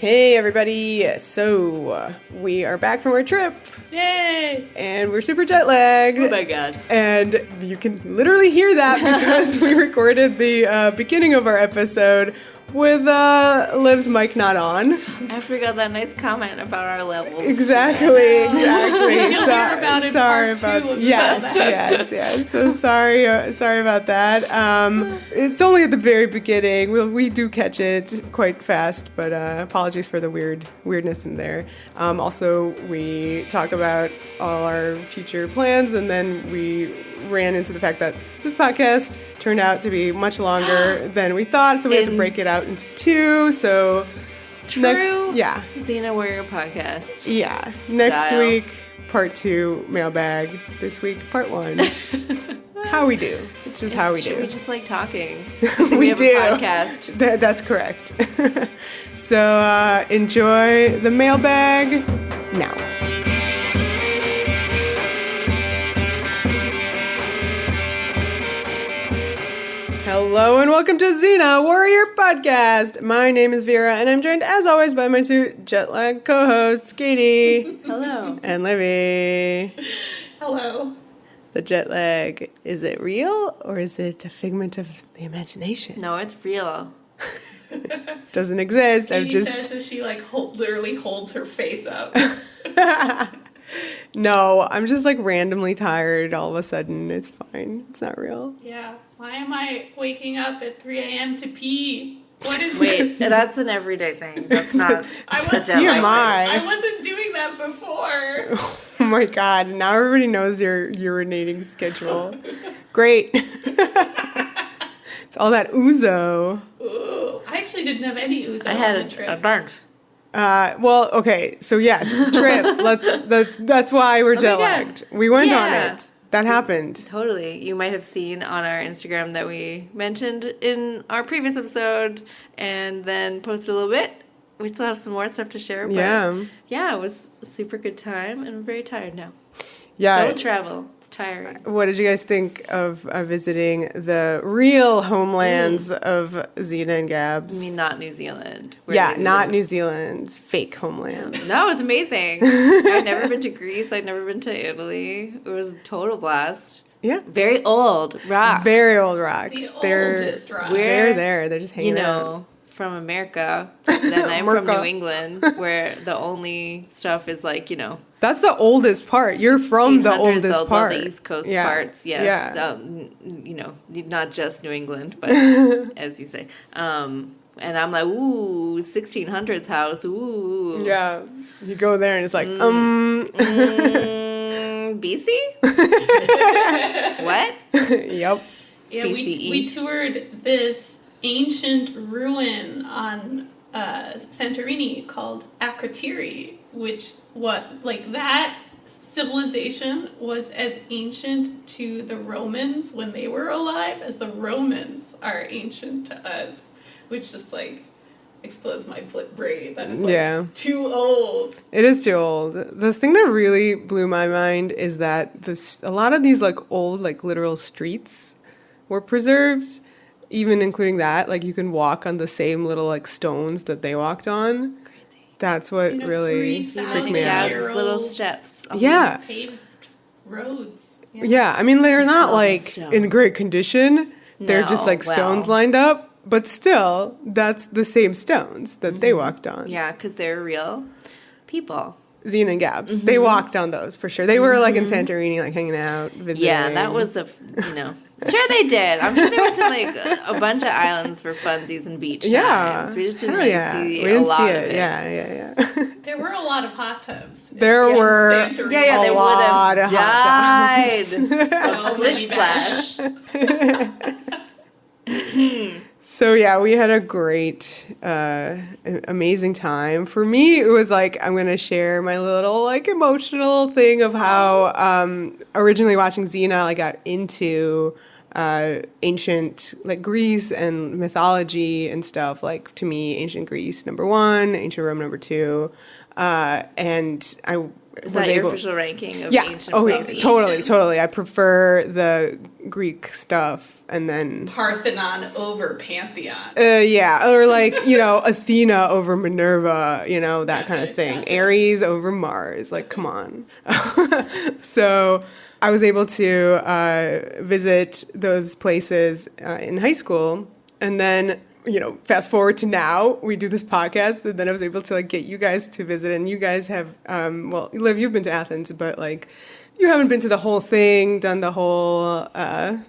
Hey everybody! So, we are back from our trip. Yay! And we're super jet lagged. Oh my god. And you can literally hear that because we recorded the beginning of our episode with Liv's mic not on. I forgot that nice comment about our levels. Exactly. She'll hear about it sorry part about two. yes. So sorry about that. It's only at the very beginning. We do catch it quite fast, but apologies for the weirdness in there. Also, we talk about all our future plans, and then we ran into the fact that this podcast turned out to be much longer than we thought, so we had to break it out into two. So Xena Warrior podcast. Yeah. Next Style. week, part 2, mailbag. This week, part 1. How we do. It's just how we do. We just like talking. We have do. A podcast. That's correct. So enjoy the mailbag now. Hello and welcome to Xena Warrior Podcast. My name is Vera and I'm joined as always by my two jet lag co-hosts, Katie. Hello. And Livy. Hello. The jet lag, is it real or is it a figment of the imagination? No, it's real. Doesn't exist. Katie says as she literally holds her face up. No, I'm just like randomly tired all of a sudden. It's fine. It's not real. Yeah. Why am I waking up at 3 a.m. to pee? What is Wait, this? that's an everyday thing. That's not I a was jet lag. I wasn't doing that before. Oh my god, now everybody knows your urinating schedule. Great. It's all that ouzo. Ooh, I actually didn't have any ouzo I had on the trip. a burnt. Well, okay, so yes, trip. That's why we're jet lagged. We went on it. That happened. Totally. You might have seen on our Instagram that we mentioned in our previous episode and then posted a little bit. We still have some more stuff to share. But yeah, it was a super good time and I'm very tired now. Yeah. Don't travel. It's tiring. What did you guys think of visiting the real homelands of Xena and Gabs? I mean, not New Zealand. Not New Zealand's fake homeland. No, it was amazing. I've never been to Greece. I've never been to Italy. It was a total blast. Yeah. Very old rocks. Very old rocks. The oldest rocks. They're there. They're just hanging out. From America. Then I'm from New England, where the only stuff is like, That's the oldest part. You're from the oldest old, part. Well, the East Coast parts, yes. Yeah. Not just New England, but as you say. And I'm like, ooh, 1600s house, ooh. Yeah. You go there and it's like, BC? What? Yep. Yeah, BCE. we toured this ancient ruin on Santorini called Akrotiri, that civilization was as ancient to the Romans when they were alive as the Romans are ancient to us, which just explodes my brain. That is too old. It is too old. The thing that really blew my mind is that a lot of these old literal streets were preserved. Even including that, you can walk on the same little stones that they walked on. Crazy. That's what really freaked me out. Little steps. Yeah. Paved roads. Yeah, I mean they're not in great condition. They're just stones lined up, but still, that's the same stones that they walked on. Yeah, because they're real people. Xena and Gabs, they walked on those for sure. They were in Santorini, hanging out, visiting. Yeah, that was Sure they did. I'm sure they went to a bunch of islands for funsies and beach times. We just didn't see a lot of it. Yeah. There were a lot of hot tubs. There were Santorini. They would lot have of hot died. Splish splash. So yeah, we had a great, amazing time. For me, it was I'm going to share my little emotional thing of how originally watching Xena, I got into ancient Greece and mythology and stuff. To me, ancient Greece #1, ancient Rome #2, and I Is that your official ranking of ancient places? Totally. I prefer the Greek stuff, and then Parthenon over Pantheon. Or like, Athena over Minerva, that kind of thing. Gotcha. Ares over Mars, like, come on. So I was able to visit those places in high school, and then fast forward to now, we do this podcast, and then I was able to like get you guys to visit, and you guys have, Liv, you've been to Athens, but like, you haven't been to the whole thing, done the whole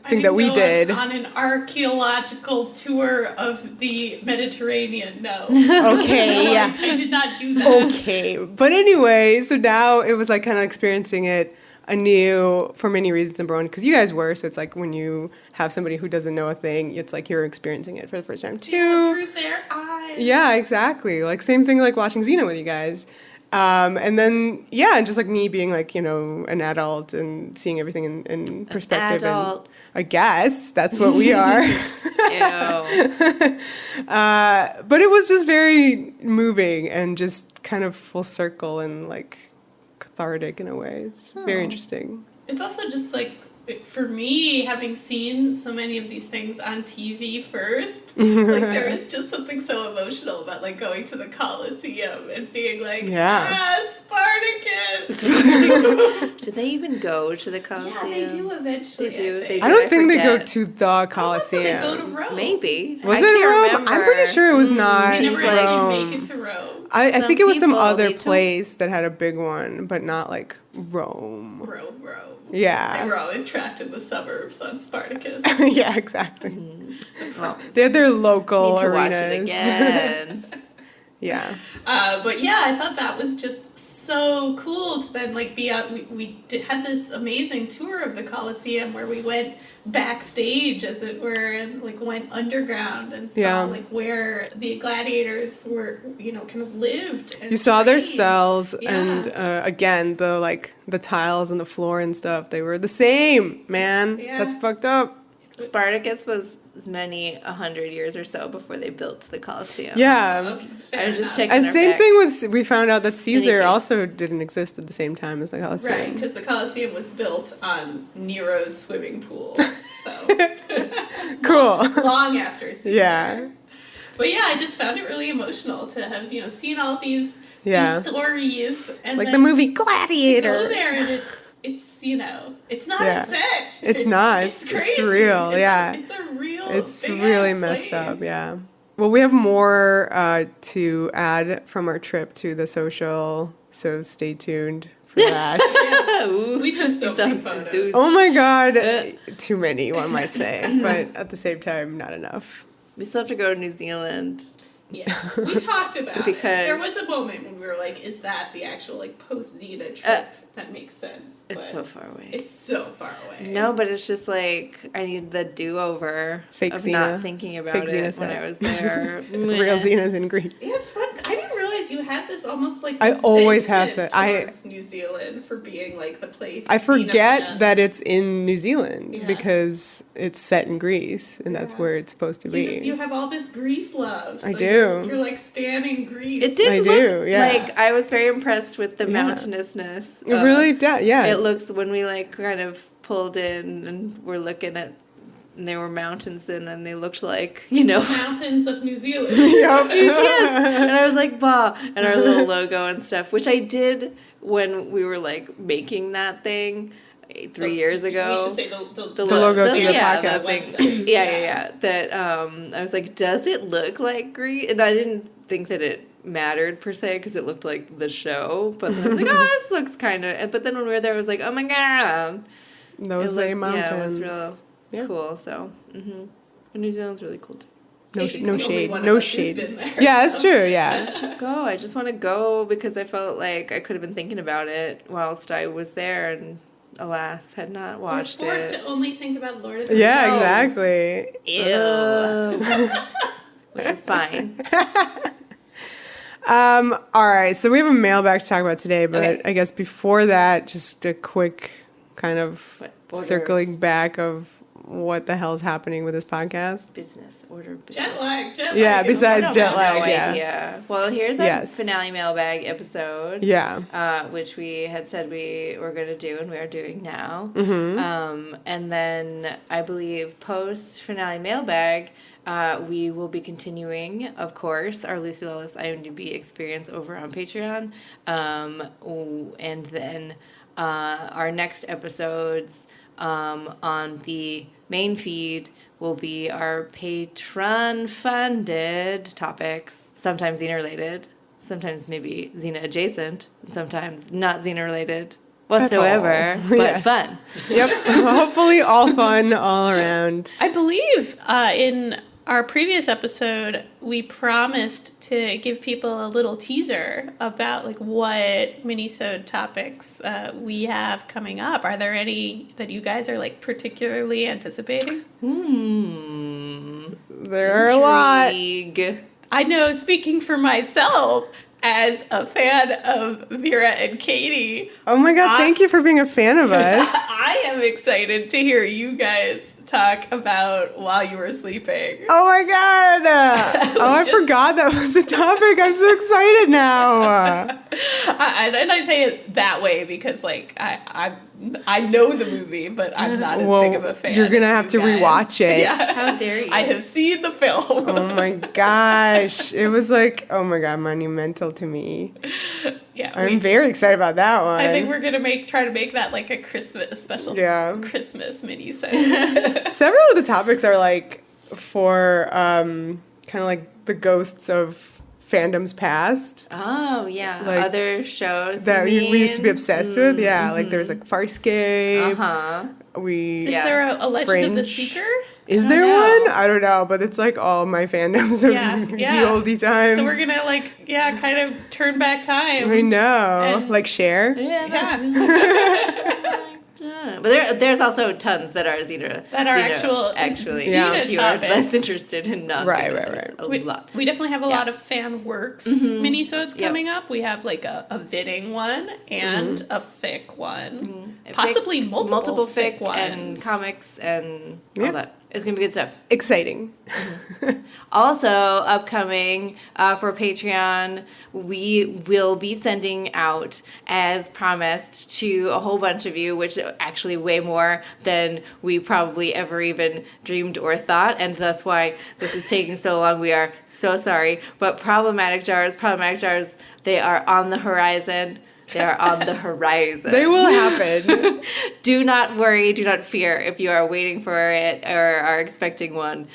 thing that we did. On an archaeological tour of the Mediterranean, no. Okay, yeah. I did not do that. Okay, but anyway, so now it was like kind of experiencing it anew for many reasons, number one, because you guys were, so it's like when you have somebody who doesn't know a thing, it's like you're experiencing it for the first time too. Yeah, through their eyes. Yeah, exactly. Like same thing like watching Xena with you guys. And then, and just like me being like, an adult and seeing everything in perspective. An adult. And I guess that's what we are. But it was just very moving and just kind of full circle and like cathartic in a way. It's very interesting. It's also just like, for me, having seen so many of these things on TV first, like there is just something so emotional about like going to the Colosseum and being like, Spartacus! Do they even go to the Colosseum? Yeah, they do eventually. They do. I don't think they go to the Colosseum. They go to Rome. Maybe. Was it Rome? Remember. I'm pretty sure it was not They never Rome. Make it to Rome. I think it was some other place that had a big one, but not like Rome. Rome. Yeah. They were always trapped in the suburbs on Spartacus. Yeah, exactly. Well, they had their local arenas. Watch it again. Yeah. But yeah, I thought that was just so cool to then like be out. Had this amazing tour of the Colosseum where we went backstage, as it were, and like went underground and saw like where the gladiators were, kind of lived. And you saw their cells, and again, the tiles and the floor and stuff, they were the same, man. Yeah. That's fucked up. Spartacus was many 100 years or so before they built the Colosseum. Yeah. I was just checking. And same thing with, we found out that Caesar also didn't exist at the same time as the Colosseum. Right, because the Colosseum was built on Nero's swimming pool. So cool. Long after Caesar. Yeah. But yeah, I just found it really emotional to have, seen all these stories. And like the movie Gladiator. Go there and it's it's not a set. It's not. It's crazy. It's real. It's a real. It's really messed up. Yeah. Well, we have more to add from our trip to the social, so stay tuned for that. We took so many photos. Oh my God, too many, one might say, but at the same time, not enough. We still have to go to New Zealand. Yeah, we talked about it. There was a moment when we were like, is that the actual like post-Xena trip? That makes sense. It's so far away. It's so far away. No, but it's just like, I need the do-over Fake of Xena. Not thinking about Fake it Xena when I was there. Real Xena's in Greece. Yeah, it's fun. I didn't realize you had this almost like I always have that. Towards New Zealand for being like the place. I forget that it's in New Zealand because it's set in Greece and that's where it's supposed to be. You have all this Greece love. So I do. You're like standing Greece. It did look like I was very impressed with the mountainousness. It really does. Yeah. It looks when we like kind of pulled in and we're looking at. And there were mountains and they looked like, the mountains of New Zealand. Yep. Yes. And I was like, bah. And our little logo and stuff, which I did when we were like making that thing 3 years ago. We should say the logo to the podcast. Website. Yeah. That I was like, does it look like Greece? And I didn't think that it mattered per se because it looked like the show. But then I was like, oh, this looks kind of. But then when we were there, I was like, oh my God. Those same mountains. Yeah, it was real. Yeah. Cool. So, New Zealand's really cool too. No shade. Yeah, that's true. Yeah. I should go. I just want to go because I felt like I could have been thinking about it whilst I was there, and alas, had not watched it. We're forced to only think about Lord of the Rings. Yeah, exactly. Ew. Which is fine. All right. So we have a mailbag to talk about today, but I guess before that, just a quick kind of circling back of what the hell's happening with this podcast. Business. Jet lag. Yeah, besides jet lag, no idea. Well, here's our finale mailbag episode. Yeah. Which we had said we were going to do, and we are doing now. Mm-hmm. And then I believe post finale mailbag, we will be continuing, of course, our Lucy Lawless IMDb experience over on Patreon. And then our next episodes on the main feed will be our patron-funded topics, sometimes Xena-related, sometimes maybe Xena-adjacent, sometimes not Xena-related whatsoever, but fun. Yep. Hopefully all fun all around. I believe in our previous episode, we promised to give people a little teaser about like what mini-sode topics we have coming up. Are there any that you guys are like particularly anticipating? There are a lot. I know, speaking for myself, as a fan of Vera and Katie. Oh my God, thank you for being a fan of us. I am excited to hear you guys talk about while you were sleeping. Oh my God. I forgot that was a topic. I'm so excited now. And I say it that way because, like, I know the movie, but I'm not as big of a fan. You're going to have to rewatch it. Yes. How dare you? I have seen the film. Oh my gosh. It was like, oh my God, monumental to me. Yeah, I'm very excited about that one. I think we're going to try to make that like a special Christmas mini-sode. Several of the topics are like for kind of like the ghosts of fandoms past. Oh, yeah. Like, other shows that we used to be obsessed with. Yeah, like there's like Farscape. Uh-huh. Is there a Legend of the Seeker? Is there one? I don't know, but it's like all my fandoms of the oldie times. So we're gonna kind of turn back time. I know. Like Cher? Yeah. But there's also tons that are Xena. That are actually Xena if you are less interested in non Right. A lot. We definitely have a lot of fan works minisodes coming up. We have like a fitting one and a fic one. Possibly multiple fic ones. And comics and all that. It's going to be good stuff. Exciting. Also, upcoming for Patreon, we will be sending out, as promised, to a whole bunch of you, which actually way more than we probably ever even dreamed or thought, and that's why this is taking so long. We are so sorry. But problematic jars, they are on the horizon. They are on the horizon. They will happen. Do not worry. Do not fear if you are waiting for it or are expecting one.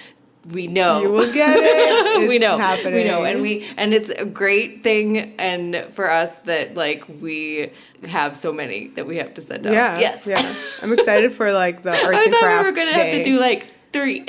We know. You will get it. We know. Happening. We know. And it's a great thing and for us that like we have so many that we have to send out. Yeah. Yes. Yeah. I'm excited for like the arts and crafts I thought we were gonna have to do like 3.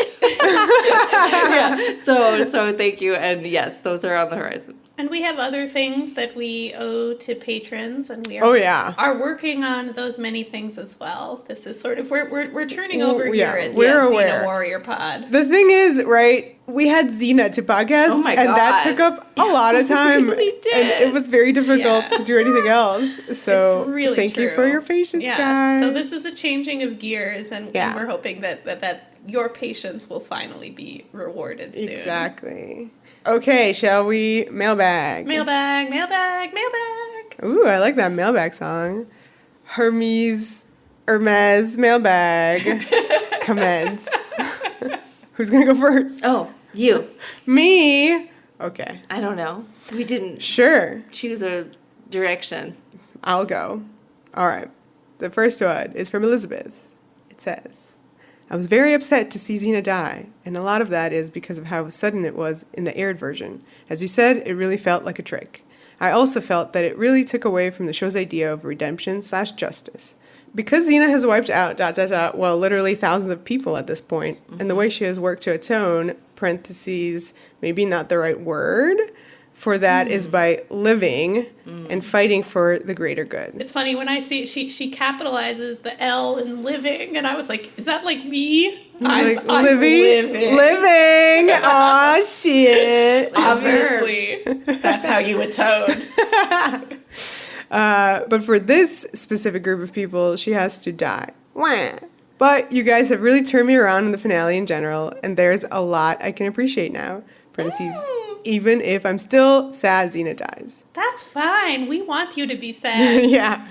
So thank you. And yes, those are on the horizon. And we have other things that we owe to patrons, and we are working on those many things as well. This is sort of we're turning over here at Xena Warrior Pod. The thing is, right? We had Xena to podcast, and that took up a lot of time. It really did. And it was very difficult to do anything else. So it's really thank you for your patience, guys. So this is a changing of gears, and we're hoping that your patience will finally be rewarded soon. Exactly. Okay, shall we mailbag? Mailbag. Ooh, I like that mailbag song. Hermes mailbag. Commence. Who's gonna go first? Oh, you. Me? Okay. I don't know. We didn't choose a direction. I'll go. All right. The first one is from Elizabeth. It says, I was very upset to see Xena die, and a lot of that is because of how sudden it was in the aired version. As you said, it really felt like a trick. I also felt that it really took away from the show's idea of redemption/justice. Because Xena has wiped out ... well, literally thousands of people at this point, and the way she has worked to atone, parentheses, maybe not the right word, for that is by living and fighting for the greater good. It's funny when I see she capitalizes the L in living, and I was like, is that like me? I'm living. Aw, shit. Obviously, that's how you atone. But for this specific group of people, she has to die. Wah. But you guys have really turned me around in the finale in general, and there's a lot I can appreciate now. Parentheses, even if I'm still sad Xena dies. That's fine. We want you to be sad. Yeah.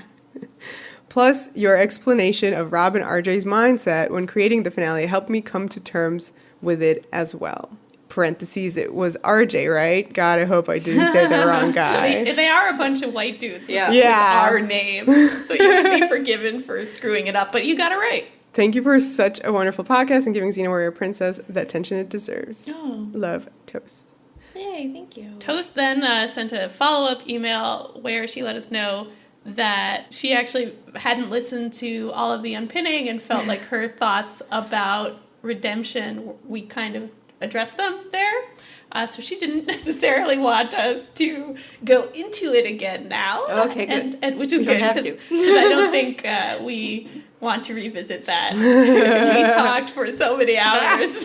Plus, your explanation of Rob and RJ's mindset when creating the finale helped me come to terms with it as well. Parentheses, it was RJ, right? God, I hope I didn't say the wrong guy. They are a bunch of white dudes with Yeah. our names, so you would be forgiven for screwing it up, but you got it right. Thank you for such a wonderful podcast and giving Xena Warrior Princess the attention it deserves. Oh. Love, Toast. Yay, thank you. Toast then sent a follow-up email where she let us know that she actually hadn't listened to all of the unpinning and felt like her thoughts about redemption, we kind of addressed them there. So she didn't necessarily want us to go into it again now. Okay, good. And which is You good don't have because to. I don't think we want to revisit that. We talked for so many hours.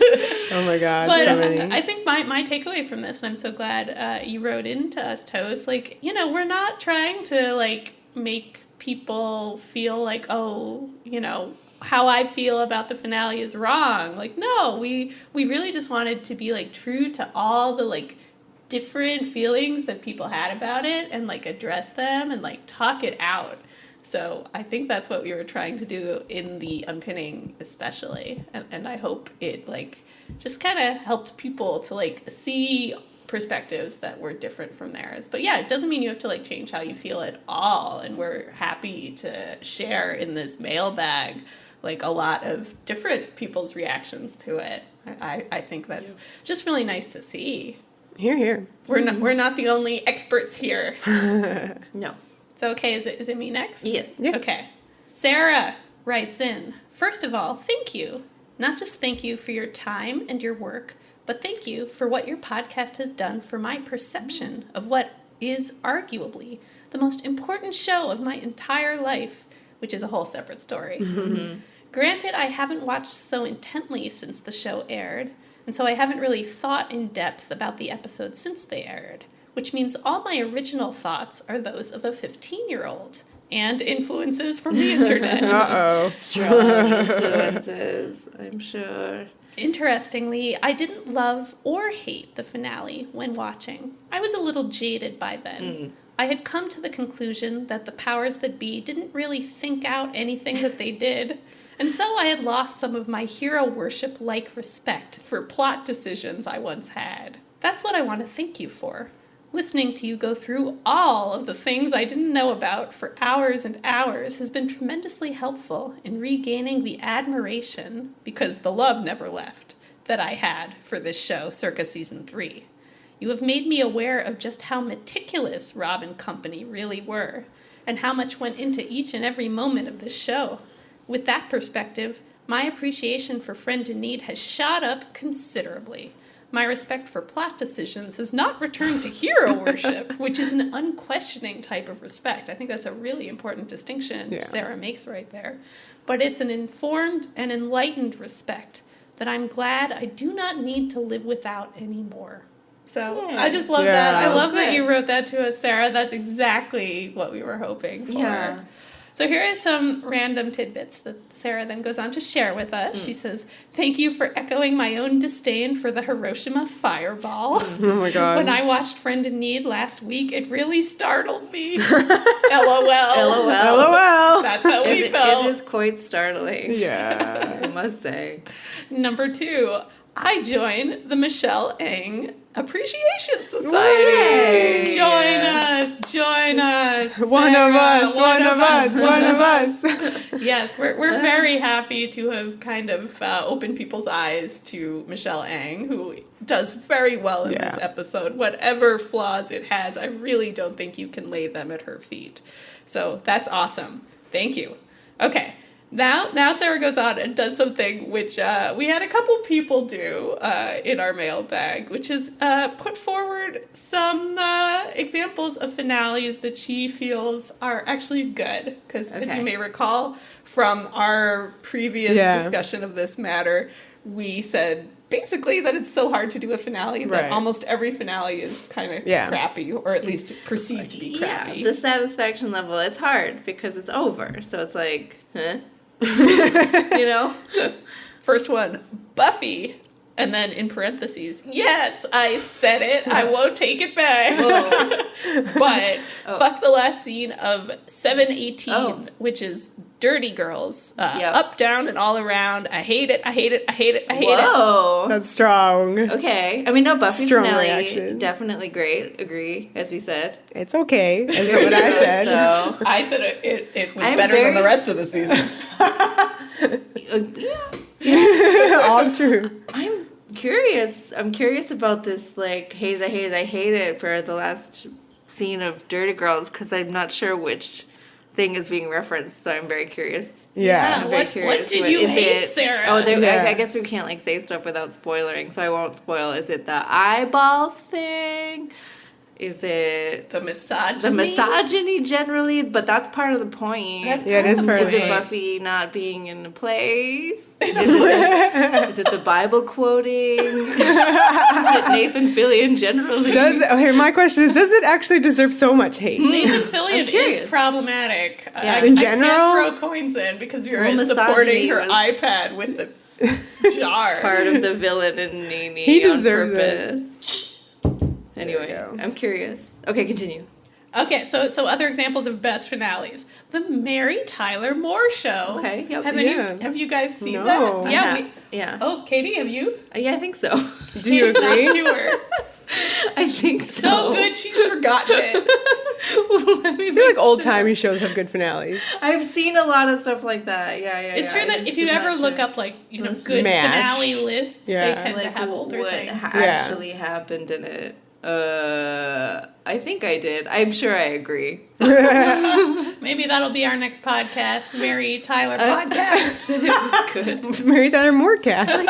Oh my God, But so many. I think my takeaway from this, and I'm so glad you wrote into us, Toast, like, you know, we're not trying to, like, make people feel like, oh, you know, how I feel about the finale is wrong. Like, no, we really just wanted to be, like, true to all the, like, different feelings that people had about it and, like, address them and, like, talk it out. So I think that's what we were trying to do in the unpinning especially. And I hope it, like, just kind of helped people to, like, see perspectives that were different from theirs. But yeah, it doesn't mean you have to, like, change how you feel at all. And we're happy to share in this mailbag, like, a lot of different people's reactions to it. I think that's just really nice to see. Here, here. We're not the only experts here. No. So, okay, is it me next? Yes. Yeah. Okay. Sarah writes in, first of all, thank you. Not just thank you for your time and your work, but thank you for what your podcast has done for my perception of what is arguably the most important show of my entire life, which is a whole separate story. Granted, I haven't watched so intently since the show aired, and so I haven't really thought in depth about the episodes since they aired, which means all my original thoughts are those of a 15-year-old and influences from the internet. Uh-oh. Strong influences, I'm sure. Interestingly, I didn't love or hate the finale when watching. I was a little jaded by then. I had come to the conclusion that the powers that be didn't really think out anything that they did, and so I had lost some of my hero worship-like respect for plot decisions I once had. That's what I want to thank you for. Listening to you go through all of the things I didn't know about for hours and hours has been tremendously helpful in regaining the admiration, because the love never left, that I had for this show circa season 3. You have made me aware of just how meticulous Rob and company really were, and how much went into each and every moment of this show. With that perspective, my appreciation for Friend in Need has shot up considerably. My respect for plot decisions has not returned to hero worship, which is an unquestioning type of respect. I think that's a really important distinction Sarah makes right there. But it's an informed and enlightened respect that I'm glad I do not need to live without anymore. So I just love that. I love that you wrote that to us, Sarah. That's exactly what we were hoping for. Yeah. So here are some random tidbits that Sarah then goes on to share with us. She says, thank you for echoing my own disdain for the Hiroshima fireball. Oh my God. When I watched Friend in Need last week, it really startled me. LOL. LOL. That's how we felt. It is quite startling. Yeah. I must say. Number 2, I joined the Michelle Ng Appreciation Society. Yay. Join us. One of us. Yes, we're very happy to have kind of opened people's eyes to Michelle Ng, who does very well in this episode. Whatever flaws it has, I really don't think you can lay them at her feet. So that's awesome. Thank you. Okay. Now Sarah goes on and does something which we had a couple people do in our mailbag, which is put forward some examples of finales that she feels are actually good. Because as you may recall from our previous discussion of this matter, we said basically that it's so hard to do a finale that almost every finale is kind of crappy, or at least perceived to be crappy. Yeah, the satisfaction level, it's hard because it's over. So it's like, huh? You know? First one, Buffy. And then in parentheses, yes, I said it. I won't take it back. But fuck the last scene of 718, which is Dirty Girls. Up, down, and all around. I hate it. I hate it. I hate it. I hate it. Whoa. That's strong. Okay. I mean, no, Buffy Strong finale, reaction. Definitely great. Agree, as we said. It's okay. That's what I said. So, I said it was I'm better than the rest of the season. All true. I'm curious. I'm curious about this, like, hate it, I hate it for the last scene of Dirty Girls, because I'm not sure which thing is being referenced, so I'm very curious. Yeah. I'm very What curious. did you hate, Sarah? Oh, Yeah. I guess we can't, like, say stuff without spoiling, so I won't spoil. Is it the eyeballs thing? Is it The misogyny? the misogyny generally? But that's part of the point. That's Yeah, it is part of Is the it point. Buffy not being in a place? Is it the Bible quoting? Is it Nathan Fillion generally? My question is, does it actually deserve so much hate? Nathan Fillion I'm curious. is problematic. Yeah. In I general? can't throw coins in because you're Well, supporting misogyny her was- iPad with the jar. Part of the villain in Nene He on deserves it. purpose. Anyway, There you go. I'm curious. Okay, continue. Okay, so other examples of best finales. The Mary Tyler Moore Show. Okay, yep. Have you guys seen No. that? Yeah. Oh, Katie, have you? Yeah, I think so. Do you Katie's not agree? sure. I think so. So good, she's forgotten it. Let me I feel like old-timey shows have good finales. I've seen a lot of stuff like that. Yeah. It's I true that just if you am not ever look sure. up, like, Those good MASH. finale lists, Yeah. they tend to have older what things. actually happened in it. I think I did. I'm sure I agree. Maybe that'll be our next podcast, Mary Tyler podcast. It was good. Mary Tyler Moore cast.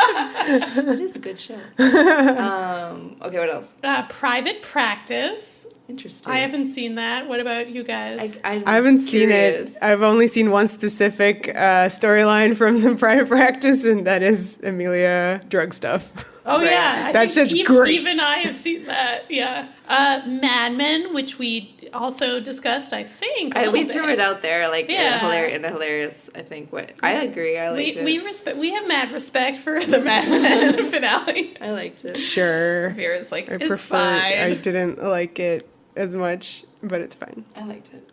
It is a good show. Okay, what else? Private Practice. Interesting. I haven't seen that. What about you guys? I'm I haven't seen curious. it. I've only seen one specific storyline from the private practice, and that is Amelia drug stuff. Oh, Right. yeah. I That think shit's great. Even I have seen that, yeah. Mad Men, which we also discussed, I think. We threw it out there, like, Yeah. hilarious, I think. What I agree, I liked it. We have mad respect for the Mad Men finale. I liked it. Sure. Vera's like, I it's prefer. fine. I didn't like it as much, but it's fine. I liked it.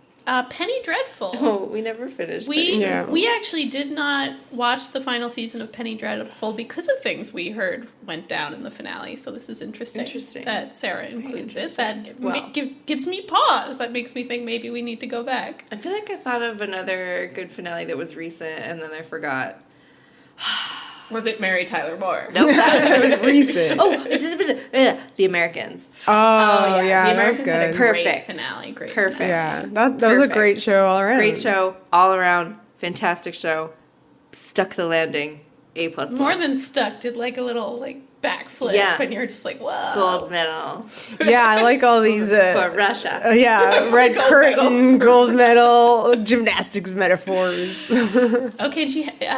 Penny Dreadful. Oh, we never finished. We Yeah. we actually did not watch the final season of Penny Dreadful because of things we heard went down in the finale. So this is interesting. That Sarah includes it. That gives me pause. That makes me think maybe we need to go back. I feel like I thought of another good finale that was recent, and then I forgot. Was it Mary Tyler Moore? Nope. It was recent. The Americans. Oh, yeah, The that was Americans had a good. great Perfect. finale. Great Perfect. finale. Yeah, that was a Perfect. great show all around. Great show, all around, fantastic show. Stuck the landing, A++. More than stuck. Did like a little backflip. Yeah. And you're just like, whoa. gold medal Yeah, I like all these. for Russia. Red Gold curtain, gold medal, gymnastics metaphors. Okay,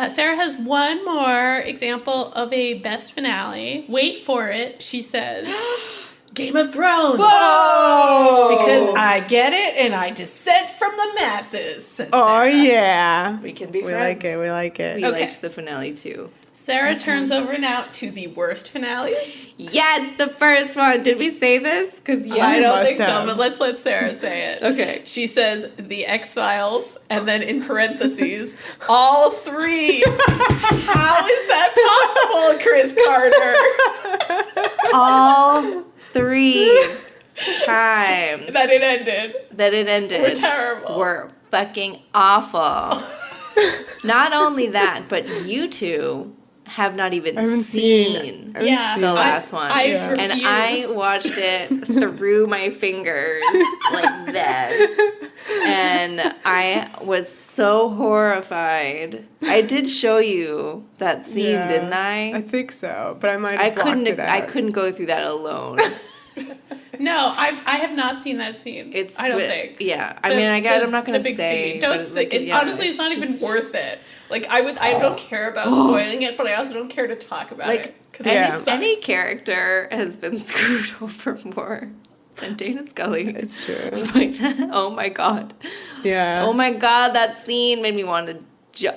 Sarah has one more example of a best finale. Wait for it, she says. Game of Thrones. Whoa! Because I get it and I dissent from the masses. Says Oh Sarah. yeah, We can be we friends. like it. We like it. We Okay. liked the finale too. Sarah turns over now to the worst finales. Yeah, it's the first one. Did we say this? Because I don't must think have. so, but let's let Sarah say it. Okay. She says the X-Files, and then in parentheses, all three. How is that possible, Chris Carter? all 3 times That it ended. We're We're terrible. were fucking awful. Not only that, but you two have not even I haven't seen I haven't Yeah, seen the it. last one. I Yeah. refuse. And I watched it through my fingers like that. And I was so horrified. I did show you that scene, Yeah, didn't I I? think so, but I might have blocked it out. I couldn't go through that alone. No, I have not seen that scene. I don't think. Yeah, I mean, I'm not gonna the big say. scene. Don't but, say. like, It, yeah, honestly, it's not even just- worth it. Like I don't care about spoiling it, but I also don't care to talk about Like, it because Yeah. any character has been screwed over more than Dana Scully. It's true. Like, oh my god. Yeah. Oh my god, that scene made me want to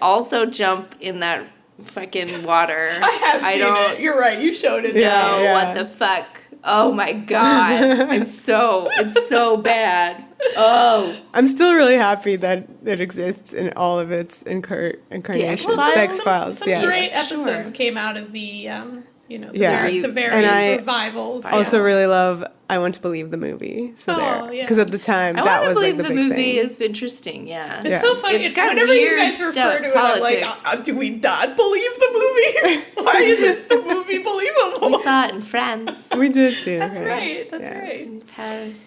also jump in that fucking water. I have seen it. You're right. You showed it. What the fuck? Oh my god. It's so bad. Oh. I'm still really happy that it exists in all of its incarnations. The X-Files. Some great episodes came out of the the various revivals. I also really love I Want to Believe the movie. So because at the time that was like the big thing. I Want to Believe the movie is interesting. Yeah, it's so funny. It's got whenever you guys refer to it, I'm like, do we not believe the movie? Why isn't the movie believable? We saw it in France. We did see it. That's right. That's right. In Paris.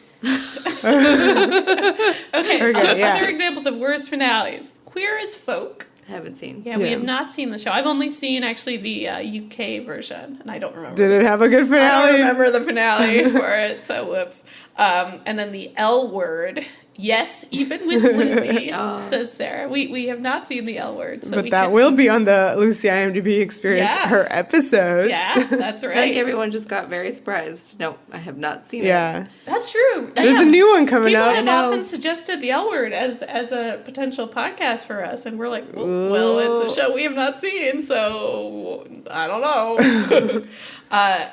Okay. Other examples of worst finales: Queer as Folk. Haven't seen. Yeah, we have not seen the show. I've only seen actually the UK version, and I don't remember. Did it have a good finale? I don't remember the finale for it, so whoops. And then the L Word. Yes, even with Lucy, says Sarah. We have not seen the L Word. So but that will be on the Lucy IMDb Experience, her episodes. Yeah, that's right. I think everyone just got very surprised. No, I have not seen it. Yeah. That's true. There's a new one coming People up. have often suggested the L Word as a potential podcast for us, and we're like, well, it's a show we have not seen, so I don't know.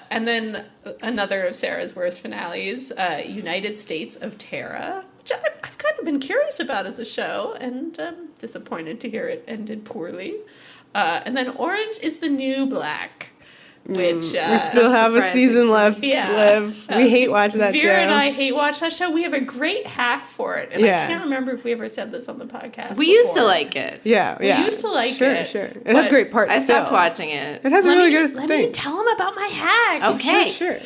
And then another of Sarah's worst finales, United States of Terra, which I've kind of been curious about as a show, and disappointed to hear it ended poorly. And then Orange is the New Black, which... we still have a season left, Liv. We hate watching that show. Vera and I hate watch that show. We have a great hack for it, and I can't remember if we ever said this on the podcast We used to like it. Yeah. We used to like it. Sure. It has great parts I stopped watching it. It has a really good Let thing. me tell them about my hack. Okay. Sure.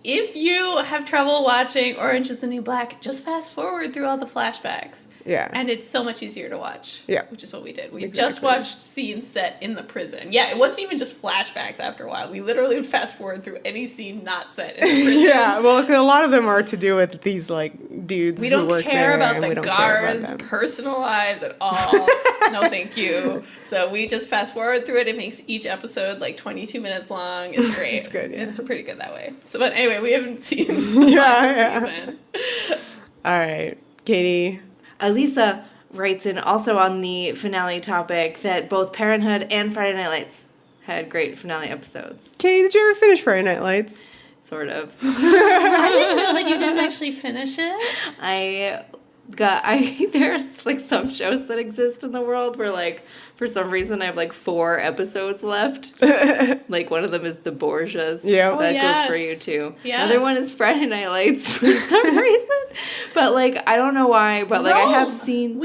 If you have trouble watching Orange is the New Black, just fast forward through all the flashbacks. Yeah. And it's so much easier to watch. Yeah. Which is what we did. We just watched scenes set in the prison. Yeah, it wasn't even just flashbacks after a while. We literally would fast forward through any scene not set in the prison. Yeah, well, a lot of them are to do with these, like, dudes who work there. We don't care about the guards' them. personal lives at all. No, thank you. So we just fast forward through it. It makes each episode, like, 22 minutes long. It's great. It's good, yeah. It's pretty good that way. So, but anyway, we haven't seen the season. All right. Katie. Alisa writes in also on the finale topic that both Parenthood and Friday Night Lights had great finale episodes. Katie, did you ever finish Friday Night Lights? Sort of. I didn't know that you didn't actually finish it. There's like some shows that exist in the world where like for some reason I have like 4 episodes left. Like one of them is the Borgias. Yeah. That goes for you too. Yes. Another one is Friday Night Lights for some reason. But like I don't know why, but like I have seen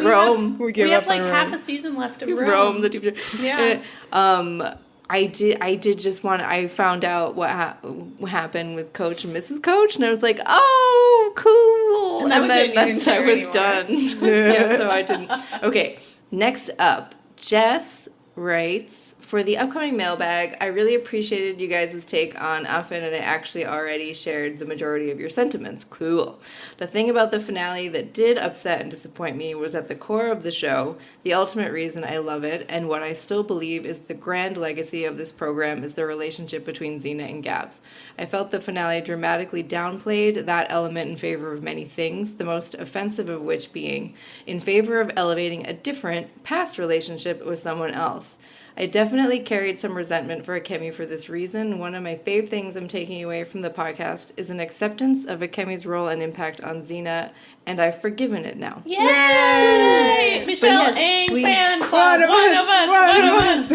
Rome. We have like half a season left of Rome. Rome, the TV show. Yeah. I did just want. I found out what happened with Coach and Mrs. Coach, and I was like, "Oh, cool!" And then I was done. Yeah, so I didn't. Okay, next up, Jess writes for the upcoming mailbag. I really appreciated you guys' take on AFIN, and I actually already shared the majority of your sentiments. Cool. The thing about the finale that did upset and disappoint me was at the core of the show, the ultimate reason I love it, and what I still believe is the grand legacy of this program is the relationship between Xena and Gabs. I felt the finale dramatically downplayed that element in favor of many things, the most offensive of which being in favor of elevating a different, past relationship with someone else. I definitely carried some resentment for Akemi for this reason. One of my fave things I'm taking away from the podcast is an acceptance of Akemi's role and impact on Xena, and I've forgiven it now. Yay! Michelle Ang fan club. One of us.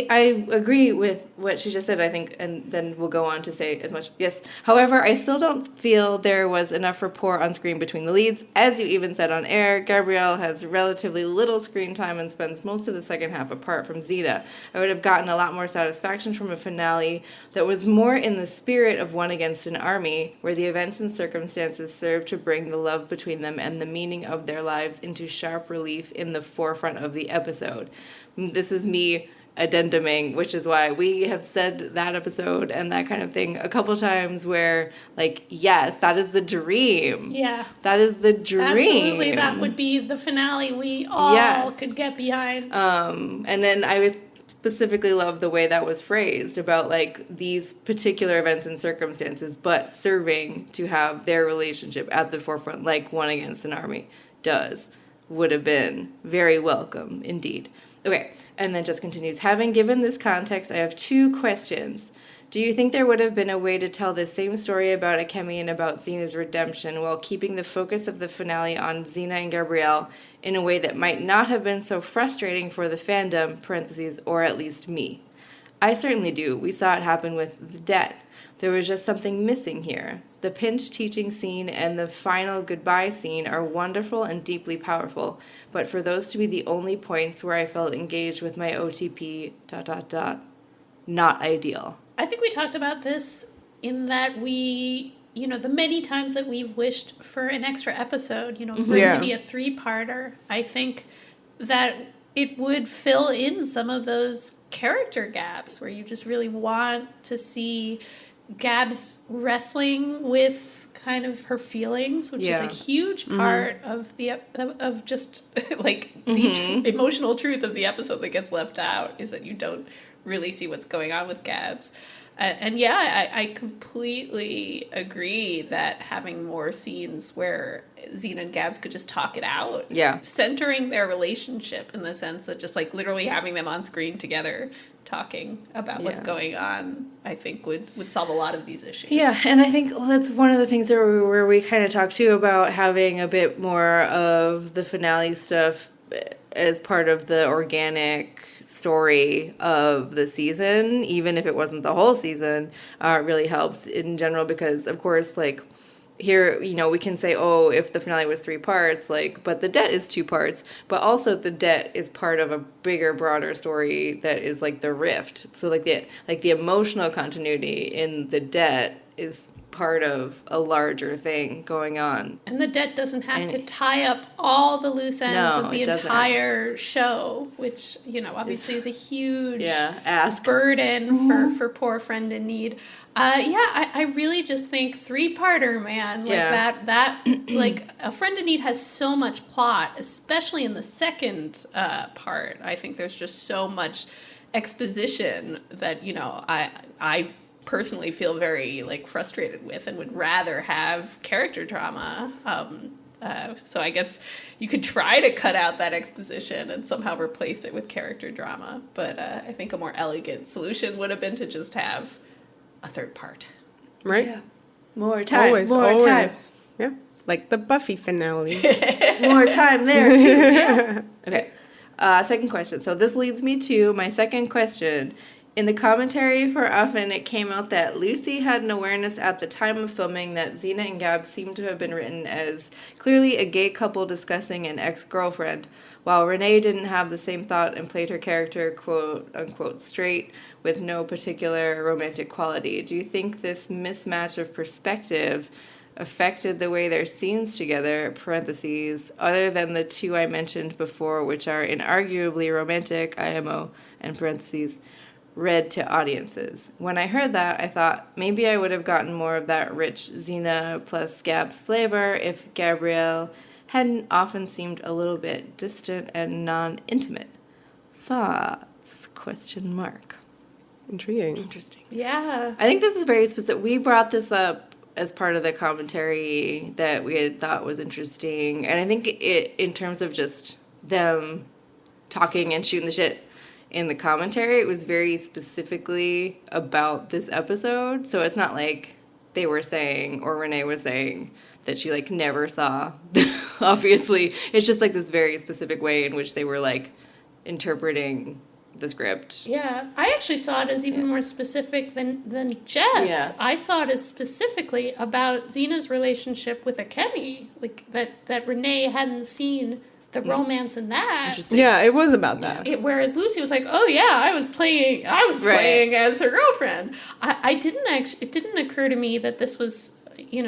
I agree with what she just said, I think, and then we'll go on to say as much. Yes. However, I still don't feel there was enough rapport on screen between the leads. As you even said on air, Gabrielle has relatively little screen time and spends most of the second half apart from Xena. I would have gotten a lot more satisfaction from a finale that was more in the spirit of One Against an Army, where the events and circumstances served to bring the love between them and the meaning of their lives into sharp relief in the forefront of the episode. This is me addenduming, which is why we have said that episode and that kind of thing a couple times where, like, yes, that is the dream. Yeah. That is the dream. Absolutely, that would be the finale we all could get behind. And then I specifically love the way that was phrased about, like, these particular events and circumstances, but serving to have their relationship at the forefront, like One Against an Army. does would have been very welcome indeed. Okay, and then just continues. Having given this context, I have 2 questions. Do you think there would have been a way to tell the same story about Akemi and about Xena's redemption while keeping the focus of the finale on Xena and Gabrielle in a way that might not have been so frustrating for the fandom, parentheses, or at least me? I certainly do. We saw it happen with the debt. There was just something missing here. The pinch teaching scene and the final goodbye scene are wonderful and deeply powerful, but for those to be the only points where I felt engaged with my OTP, not ideal. I think we talked about this in that we, the many times that we've wished for an extra episode, for it to be a 3-parter, I think that it would fill in some of those character gaps where you just really want to see Gabs wrestling with kind of her feelings, which is a huge part of the just like the emotional truth of the episode that gets left out, is that you don't really see what's going on with Gabs. And I completely agree that having more scenes where Xena and Gabs could just talk it out, centering their relationship in the sense that just like literally having them on screen together talking about what's going on, I think would solve a lot of these issues. Yeah, and I think that's one of the things where we kind of talk too about having a bit more of the finale stuff as part of the organic story of the season, even if it wasn't the whole season, really helps in general because, of course, like, here, we can say, oh, if the finale was 3 parts, like, but the debt is 2 parts, but also the debt is part of a bigger, broader story that is, like, the rift. So, the emotional continuity in the debt is part of a larger thing going on. And the debt doesn't have to tie up all the loose ends of the entire show, which, obviously is a huge burden for poor friend in need. I really just think 3-parter, man. Like that like A Friend in Need has so much plot, especially in the second part. I think there's just so much exposition that, I personally feel very like frustrated with and would rather have character drama. So I guess you could try to cut out that exposition and somehow replace it with character drama. But I think a more elegant solution would have been to just have a 3rd part. Right? Yeah. More time. Always. Time. Yeah. Like the Buffy finale. More time there, too. Yeah. Okay. Second question. So this leads me to my second question. In the commentary for AFIN, it came out that Lucy had an awareness at the time of filming that Xena and Gabs seemed to have been written as clearly a gay couple discussing an ex-girlfriend, while Renee didn't have the same thought and played her character, quote-unquote, straight, with no particular romantic quality. Do you think this mismatch of perspective affected the way their scenes together, parentheses, other than the 2 I mentioned before, which are inarguably romantic, IMO, and parentheses, read to audiences? When I heard that, I thought maybe I would have gotten more of that rich Xena plus Gabs flavor if Gabrielle hadn't often seemed a little bit distant and non-intimate. Thoughts? ? Intriguing. Interesting. Yeah. I think this is very specific. We brought this up as part of the commentary that we had thought was interesting. And I think it, in terms of just them talking and shooting the shit in the commentary, it was very specifically about this episode. So it's not like they were saying, or Renee was saying, that she, like, never saw. Obviously, it's just, like, this very specific way in which they were, like, interpreting the script. Yeah, I actually saw it as even more specific than Jess. Yeah. I saw it as specifically about Xena's relationship with Akemi, like that Renee hadn't seen the romance in that. Yeah, it was about that. Whereas Lucy was like, "Oh yeah, I was playing as her girlfriend." It didn't occur to me that this was,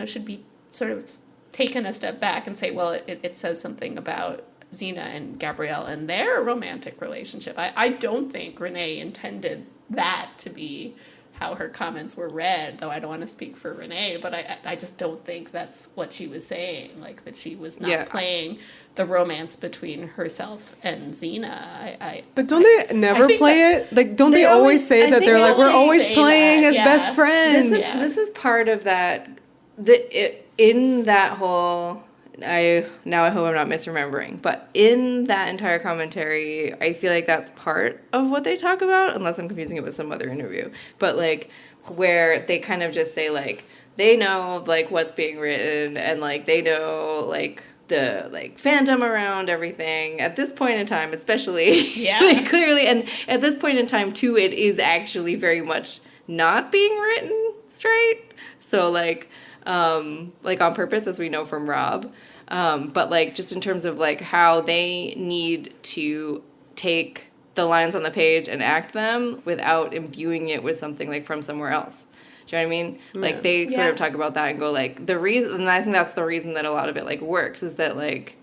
should be sort of taken a step back and say, well, it says something about Xena and Gabrielle and their romantic relationship. I don't think Renee intended that to be how her comments were read, though I don't want to speak for Renee, but I just don't think that's what she was saying, like that she was not playing the romance between herself and Xena. But don't they never play it? Like, don't they always say that they're like, we're always playing as best friends? This is part of that, in that whole I hope I'm not misremembering, but in that entire commentary, I feel like that's part of what they talk about, unless I'm confusing it with some other interview. But like, where they kind of just say like they know like what's being written, and like they know like the like fandom around everything at this point in time, especially like, clearly, and at this point in time too, it is actually very much not being written straight. So like on purpose, as we know from Rob. But like just in terms of like how they need to take the lines on the page and act them without imbuing it with something like from somewhere else. Do you know what I mean? Yeah. Like they sort of talk about that and go like the reason, and I think that's the reason that a lot of it like works, is that like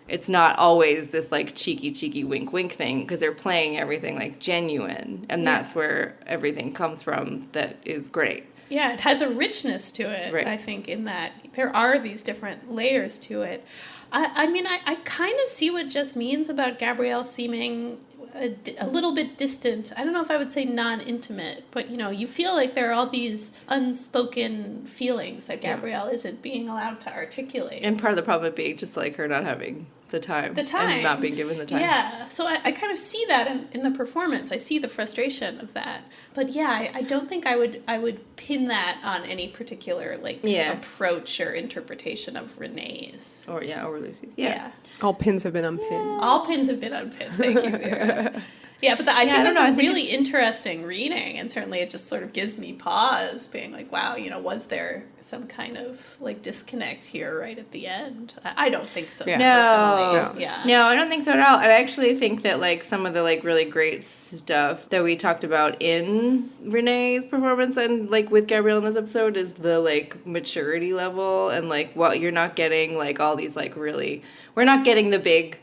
it's not always this like cheeky wink thing, because they're playing everything like genuine, and that's where everything comes from. That is great. Yeah, it has a richness to it, right. I think, in that there are these different layers to it. I mean, I kind of see what Jess means about Gabrielle seeming a little bit distant. I don't know if I would say non-intimate, but, you know, you feel like there are all these unspoken feelings that Gabrielle isn't being allowed to articulate. And part of the problem being just, like, her not having the time. And not being given the time. Yeah, so I kind of see that in the performance. I see the frustration of that. But yeah, I don't think I would pin that on any particular approach or interpretation of Renee's. Or Lucy's. Yeah. All pins have been unpinned. Yeah. All pins have been unpinned. Thank you, Vera. Yeah, but I think that's a really interesting reading, and certainly it just sort of gives me pause, being like, wow, you know, was there some kind of, like, disconnect here right at the end? I don't think so, personally. No, I don't think so at all. I actually think that, like, some of the, like, really great stuff that we talked about in Renee's performance and, like, with Gabrielle in this episode is the, like, maturity level, and, like, you're not getting, like, all these, like, really... We're not getting the big...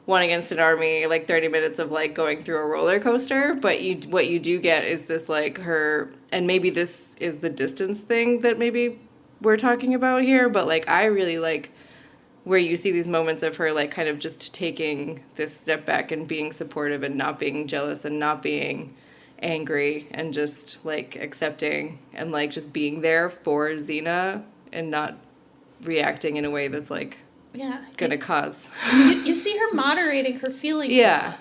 one against an army, like 30 minutes of like going through a roller coaster, but what you do get is this like her, and maybe this is the distance thing that maybe we're talking about here, but like I really like where you see these moments of her like kind of just taking this step back and being supportive and not being jealous and not being angry and just like accepting and like just being there for Xena and not reacting in a way that's like gonna cause. You see her moderating her feelings,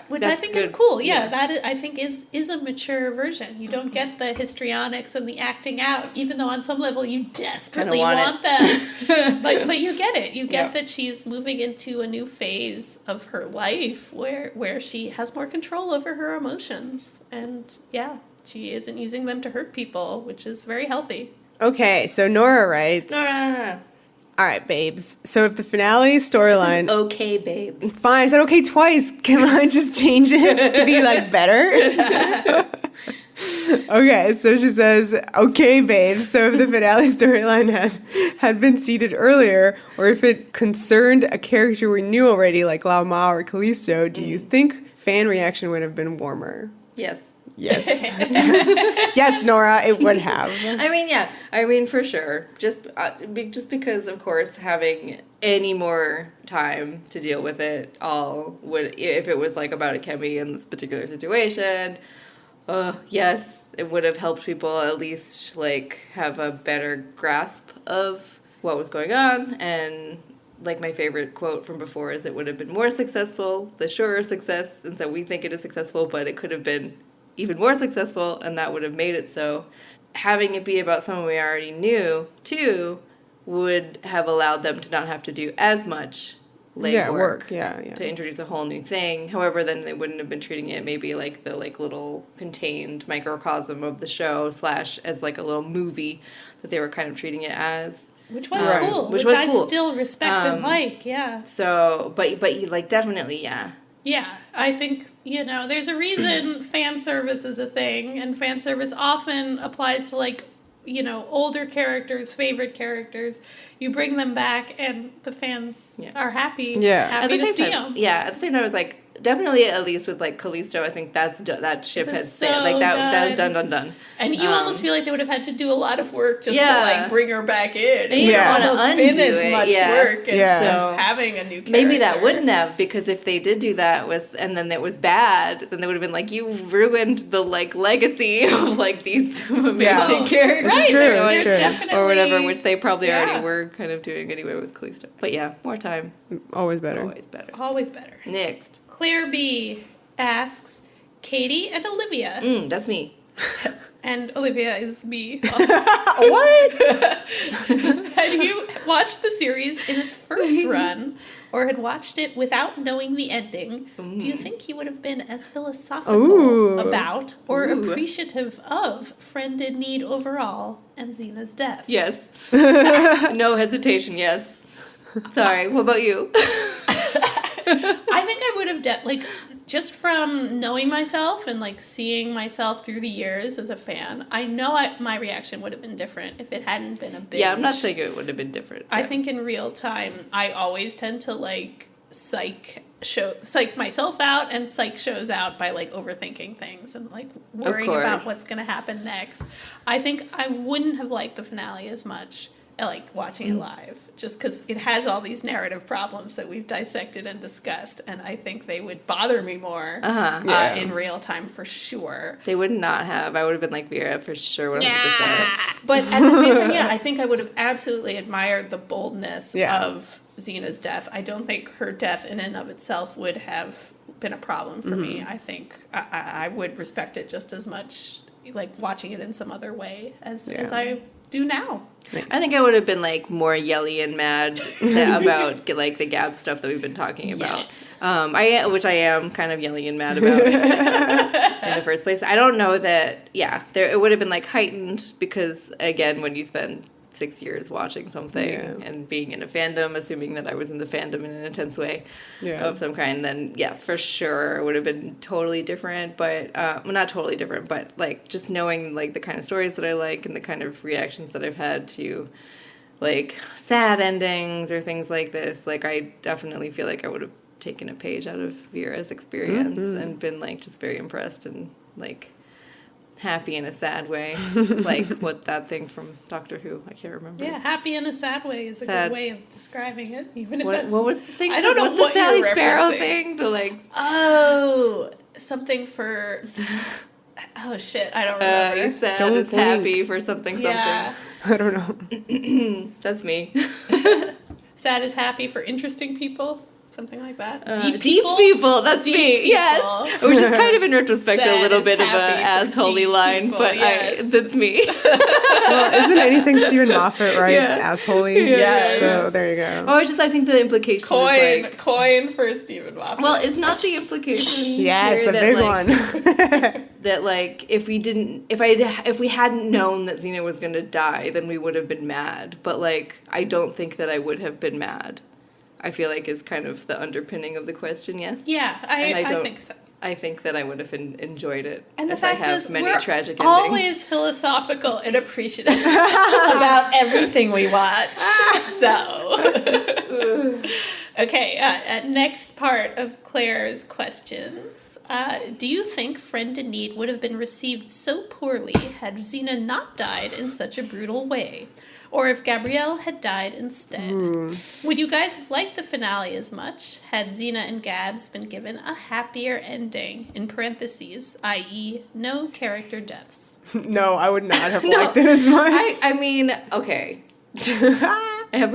which I think is cool. That I think is a mature version. You don't get the histrionics and the acting out, even though on some level you desperately want them. but you get it. You get that she's moving into a new phase of her life where she has more control over her emotions, and she isn't using them to hurt people, which is very healthy. Okay, so Nora writes. All right, babes. So if the finale storyline... Okay, babes. Fine, I said okay twice. Can I just change it to be, like, better? Okay, so she says, okay, babes. So if the finale storyline had been seeded earlier, or if it concerned a character we knew already, like Lao Ma or Callisto, do you think fan reaction would have been warmer? Yes. Yes. Yes, Nora, it would have. I mean, for sure. Just because, of course, having any more time to deal with it all would, if it was, like, about Akemi in this particular situation, yes, it would have helped people at least, like, have a better grasp of what was going on. And, like, my favorite quote from before is it would have been more successful, the surer success, and so we think it is successful, but it could have been even more successful, and that would have made it so. Having it be about someone we already knew, too, would have allowed them to not have to do as much legwork to introduce a whole new thing. However, then they wouldn't have been treating it maybe like the like little contained microcosm of the show / as like a little movie that they were kind of treating it as. Which was cool. Which I still respect and like, So, but like, definitely, Yeah, I think, you know, there's a reason fan service is a thing, and fan service often applies to, like, you know, older characters, favorite characters. You bring them back, and the fans are happy to see them. Yeah, at the same time, I was like, definitely at least with like Callisto, I think that ship has so sailed. Like that was done. And you almost feel like they would have had to do a lot of work just to like bring her back in. And you don't want to undo been as much work as so having a new character. Maybe that wouldn't have, because if they did do that and then it was bad, then they would have been like, you ruined the like legacy of like these amazing characters, right? There's definitely, or whatever, which they probably already were kind of doing anyway with Callisto. But yeah, more time. Always better. Always better. Next, Claire B asks, Katie and Olivia. That's me. And Olivia is me. What? Had you watched the series in its first run, or had watched it without knowing the ending, do you think you would have been as philosophical about or appreciative of Friend in Need overall and Xena's death? Yes. No hesitation, yes. Sorry, what about you? I think I would have, just from knowing myself and, like, seeing myself through the years as a fan, I know my reaction would have been different if it hadn't been a binge. Yeah, I'm not saying it would have been different. I think in real time, I always tend to, like, psych myself out and psych shows out by, like, overthinking things and, like, worrying about what's going to happen next. I think I wouldn't have liked the finale as much, like, watching it live, just because it has all these narrative problems that we've dissected and discussed, and I think they would bother me more in real time for sure. They would not have. I would have been like Vera for sure. 100%. But at the same time, I think I would have absolutely admired the boldness of Xena's death. I don't think her death in and of itself would have been a problem for me. I think I would respect it just as much, like, watching it in some other way as I do now. Nice. I think I would have been like more yelly and mad about like the Gabs stuff that we've been talking about. Which I am kind of yelly and mad about in the first place. I don't know that. It would have been like heightened because again, when you spend 6 years watching something and being in a fandom, assuming that I was in the fandom in an intense way of some kind, then yes, for sure it would have been totally different, but not totally different, but like just knowing like the kind of stories that I like and the kind of reactions that I've had to like sad endings or things like this, like I definitely feel like I would have taken a page out of Vera's experience and been like just very impressed and like happy in a sad way, like what that thing from Doctor Who, I can't remember. Yeah, happy in a sad way is a good way of describing it, even if what was the thing? I don't know what the Sally you're Sparrow referencing. thing. The like something for shit, I don't remember. Sad don't is blink. happy for something. I don't know. That's me. Sad is happy for interesting people. Something like that. Deep people, that's Deep me. people. Yes, which is kind of in retrospect Sad a little is bit of a happy for assholey deep line, people, but yes. that's me. Well, isn't anything Stephen Moffat writes assholey? Yes. So there you go. Oh, I think the implication is like coin for Stephen Moffat. Well, it's not the implication. Yes, here a that, big like, one. that like if we hadn't known that Xena was going to die, then we would have been mad. But like I don't think that I would have been mad. I feel like is kind of the underpinning of the question. Yes. Yeah, I think so. I think that I would have enjoyed it. And the as fact I have is, many we're tragic endings. always philosophical and appreciative about everything we watch. So, okay, next part of Claire's questions. Do you think Friend in Need would have been received so poorly had Xena not died in such a brutal way? Or if Gabrielle had died instead? Would you guys have liked the finale as much had Xena and Gabs been given a happier ending, in parentheses, i.e. no character deaths? No, I would not have liked it as much. I mean, okay. I have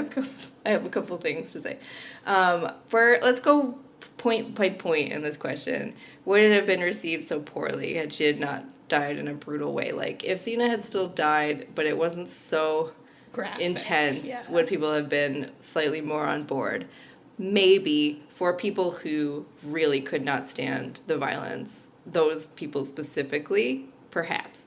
a couple things to say. Let's go point by point in this question. Would it have been received so poorly had she had not died in a brutal way? Like, if Xena had still died, but it wasn't so graphic, intense, would people have been slightly more on board? Maybe. For people who really could not stand the violence, those people specifically, perhaps.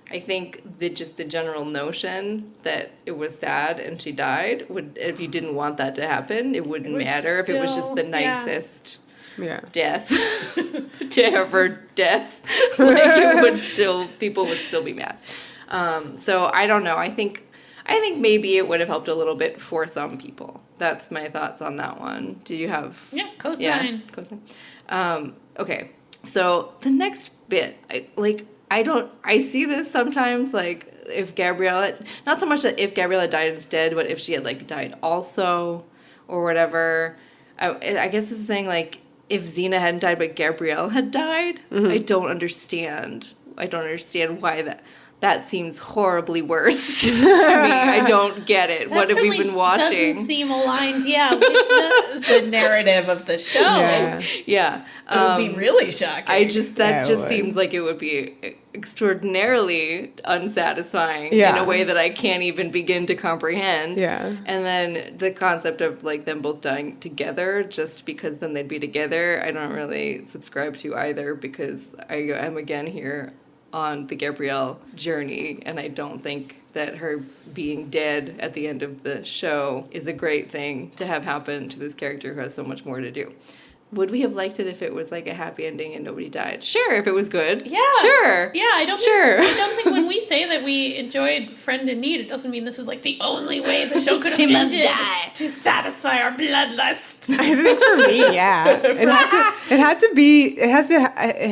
I think that just the general notion that it was sad and she died, if you didn't want that to happen, it wouldn't matter if it was just the nicest death to ever death. Like people would still be mad. So I don't know. I I think maybe it would have helped a little bit for some people. That's my thoughts on that one. Did you have... Yeah, cosign. Yeah, cosign. Okay, so the next bit, I see this sometimes, like, if Gabrielle, not so much that if Gabrielle died instead, but if she had, like, died also, or whatever. I guess this is saying, like, if Xena hadn't died but Gabrielle had died, I don't understand. I don't understand why that seems horribly worse to me. I don't get it. That what have we been watching? Doesn't seem aligned, with the narrative of the show. Yeah. It would be really shocking. That just seems like it would be extraordinarily unsatisfying in a way that I can't even begin to comprehend. Yeah. And then the concept of, like, them both dying together just because then they'd be together, I don't really subscribe to either, because I am again here on the Gabrielle journey, and I don't think that her being dead at the end of the show is a great thing to have happen to this character who has so much more to do. Would we have liked it if it was like a happy ending and nobody died? Sure, if it was good. Yeah. Sure. Yeah, I don't think when we say that we enjoyed Friend in Need, it doesn't mean this is like the only way the show could have ended to satisfy our bloodlust. I think for me, yeah. It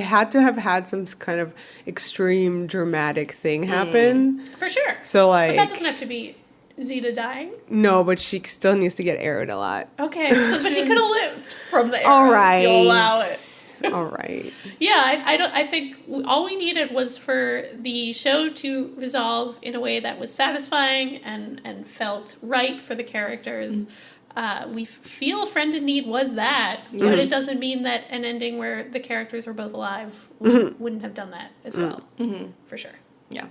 had to have had some kind of extreme dramatic thing happen. For sure. So, like, but that doesn't have to be Xena dying? No, but she still needs to get aired a lot. Okay, but she could have lived from the era. All right. If you'll allow it. All right. Yeah, I think all we needed was for the show to resolve in a way that was satisfying and felt right for the characters. We feel Friend in Need was that, but it doesn't mean that an ending where the characters are both alive wouldn't have done that as well, for sure. Yeah.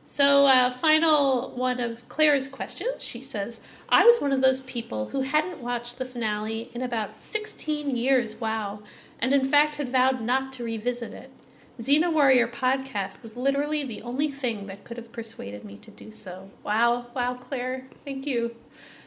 So, final one of Claire's questions. She says, I was one of those people who hadn't watched the finale in about 16 years, wow, and in fact had vowed not to revisit it. Xena Warrior podcast was literally the only thing that could have persuaded me to do so. Wow, Claire, thank you.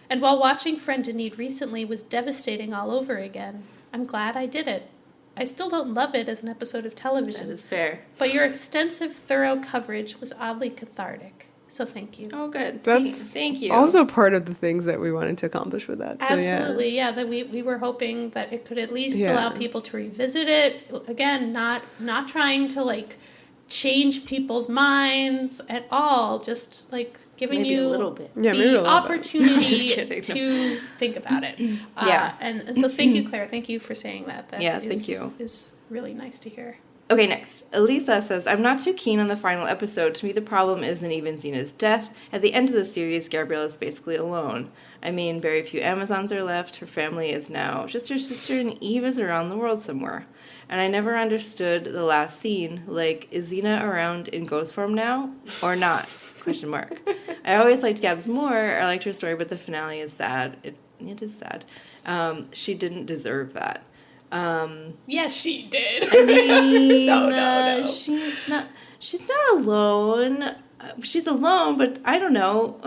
And while watching Friend in Need recently was devastating all over again, I'm glad I did it. I still don't love it as an episode of television. That is fair. But your extensive, thorough coverage was oddly cathartic. So thank you. Oh, good. Thank you. Also part of the things that we wanted to accomplish with that. So, absolutely, that we were hoping that it could at least allow people to revisit it. Again, not trying to, like, change people's minds at all. Just, like, giving maybe you a little bit. the opportunity to think about it. And so thank you, Claire. Thank you for saying that. That thank you. Is really nice to hear. Okay, next. Elisa says, I'm not too keen on the final episode. To me, the problem isn't even Xena's death. At the end of the series, Gabrielle is basically alone. I mean, very few Amazons are left. Her family is now just her sister, and Eve is around the world somewhere. And I never understood the last scene. Like, is Xena around in ghost form now? Or not? ? I always liked Gabs more. I liked her story, but the finale is sad. It is sad. She didn't deserve that. Yes, she did. I mean, no. She's not alone. She's alone, but I don't know.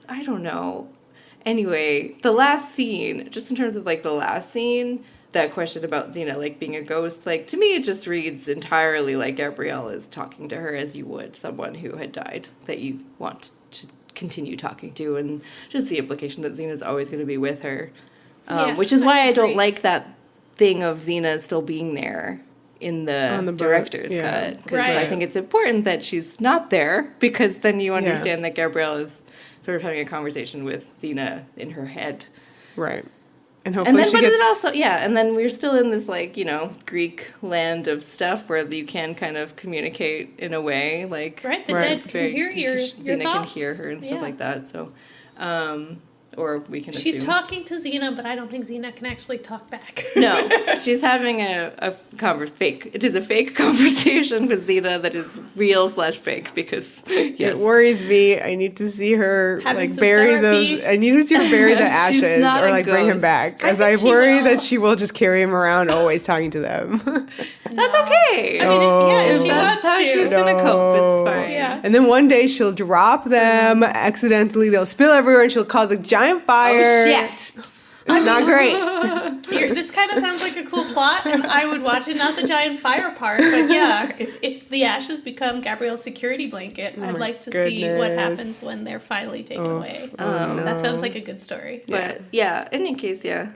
I don't know. Anyway, the last scene, just in terms of, like, the last scene, that question about Xena, like, being a ghost, like, to me it just reads entirely like Gabrielle is talking to her as you would someone who had died that you want to continue talking to, and just the implication that Xena's always going to be with her, which is why I don't like that thing of Xena still being there in the director's cut, because I think it's important that she's not there, because then you understand that Gabrielle is sort of having a conversation with Xena in her head. Right. And hopefully and then we're still in this, like, you know, Greek land of stuff where you can kind of communicate in a way, like, the dead can hear your Xena thoughts. Can hear her and stuff like that. So, or we can She's assume. Talking to Xena, but I don't think Xena can actually talk back. No, she's having a fake. It is a fake conversation with Xena that is real/fake, because it worries me. I need to see her having, like, bury therapy. those. I need to see her bury the ashes or, like, bring him back, because I worry that she will just carry him around, always talking to them. That's okay. I mean, if she wants how to. She's gonna cope. It's fine. Yeah. And then one day she'll drop them accidentally. They'll spill everywhere, and she'll cause a giant fire. Oh, shit. It's not great. This kind of sounds like a cool plot, and I would watch it. Not the giant fire part, but yeah, if the ashes become Gabrielle's security blanket, I'd like to see what happens when they're finally taken away. No. That sounds like a good story. But yeah, in any case, yeah.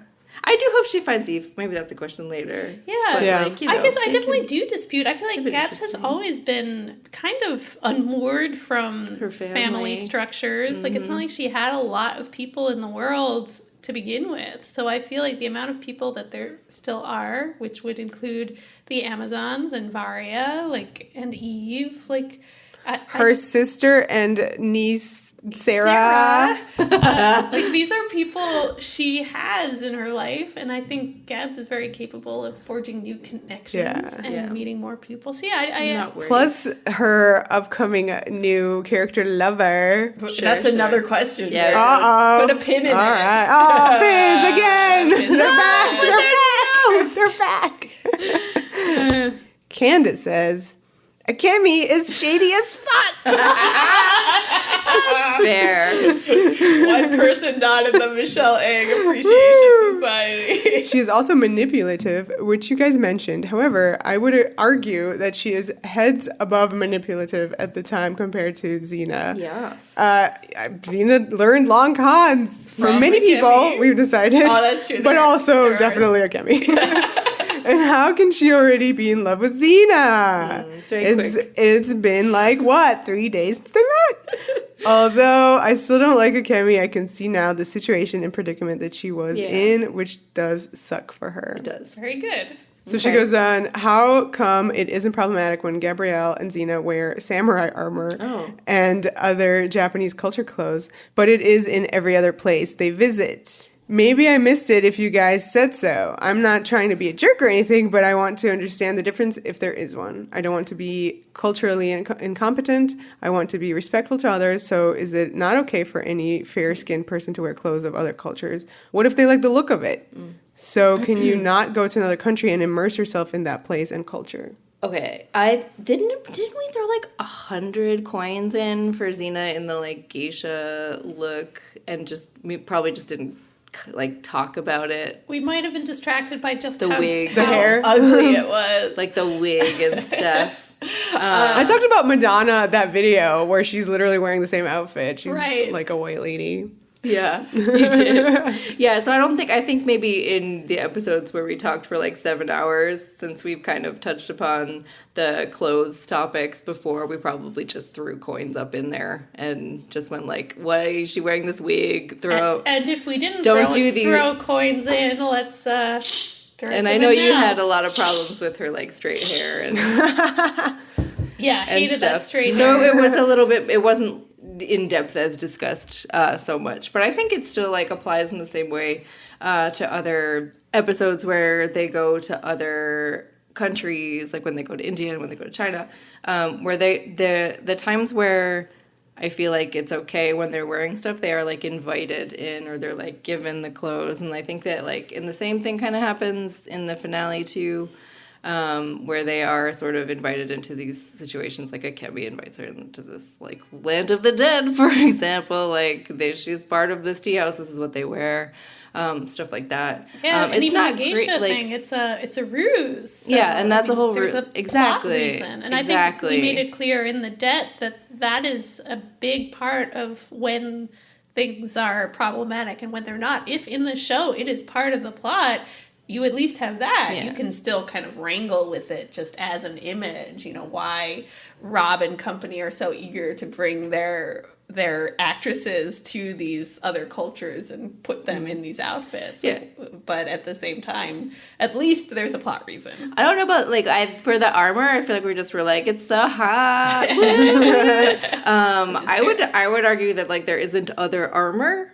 I do hope she finds Eve. Maybe that's a question later. Yeah. But, Yeah. like, you know, I guess I definitely do dispute. I feel like Gabs has interesting. always been kind of unmoored from Her family structures. Like, it's not like she had a lot of people in the world to begin with. So I feel like the amount of people that there still are, which would include the Amazons and Varia, like, and Eve, like... Her sister and niece, Sarah. Like, these are people she has in her life, and I think Gabs is very capable of forging new connections and meeting more people. So yeah, I Plus her upcoming new character lover. that's another question. Yeah. Uh-oh. Put a pin in All it. right. Oh, pins again. They're back. They're back. Candace says, Akemi is shady as fuck. fair. One person not in the Michelle Egg Appreciation Society. She's also manipulative, which you guys mentioned. However, I would argue that she is heads above manipulative at the time compared to Xena. Yes. Xena learned long cons from many people, Akemi. we've decided. Oh, that's true. But also There are. definitely Akemi. And how can she already be in love with Xena? It's been like, what, 3 days since they met? Although I still don't like Akemi, I can see now the situation and predicament that she was in, which does suck for her. It does. Very good. So she goes on, how come it isn't problematic when Gabrielle and Xena wear samurai armor and other Japanese culture clothes, but it is in every other place they visit? Maybe I missed it if you guys said so. I'm not trying to be a jerk or anything, but I want to understand the difference if there is one. I don't want to be culturally incompetent. I want to be respectful to others. So is it not okay for any fair-skinned person to wear clothes of other cultures? What if they like the look of it? So can you not go to another country and immerse yourself in that place and culture? Okay, didn't we throw like 100 coins in for Xena in the like geisha look, and we probably just didn't like talk about it. We might have been distracted by just The wig, the hair, ugly it was, like the wig and stuff. I talked about Madonna, that video where she's literally wearing the same outfit. She's like a white lady. Yeah, you did. Yeah, so I think maybe in the episodes where we talked for like 7 hours, since we've kind of touched upon the clothes topics before, we probably just threw coins up in there and just went like, why is she wearing this wig? And if we didn't throw coins in, let's and I know you had a lot of problems with her like straight hair and hated that straight hair. So it was a little bit, it wasn't in depth as discussed so much, but I think it still like applies in the same way to other episodes where they go to other countries, like when they go to India and when they go to China, where the times where I feel like it's okay when they're wearing stuff, they are like invited in or they're like given the clothes, and I think that like in the same thing kind of happens in the finale too. Where they are sort of invited into these situations, like Akemi invites her into this like land of the dead, for example. Like she's part of this tea house. This is what they wear, stuff like that. Yeah, and it's even not the geisha great, thing. It's a ruse. So, yeah, and that's a whole there's a plot reason, and I think we made it clear in the debt that is a big part of when things are problematic and when they're not. If in the show it is part of the plot, you at least have that. Yeah. You can still kind of wrangle with it just as an image. You know, why Rob and company are so eager to bring their actresses to these other cultures and put them in these outfits. Yeah. But at the same time, at least there's a plot reason. I don't know about, like, for the armor, I feel like we just were like, it's so hot. I would argue that, like, there isn't other armor.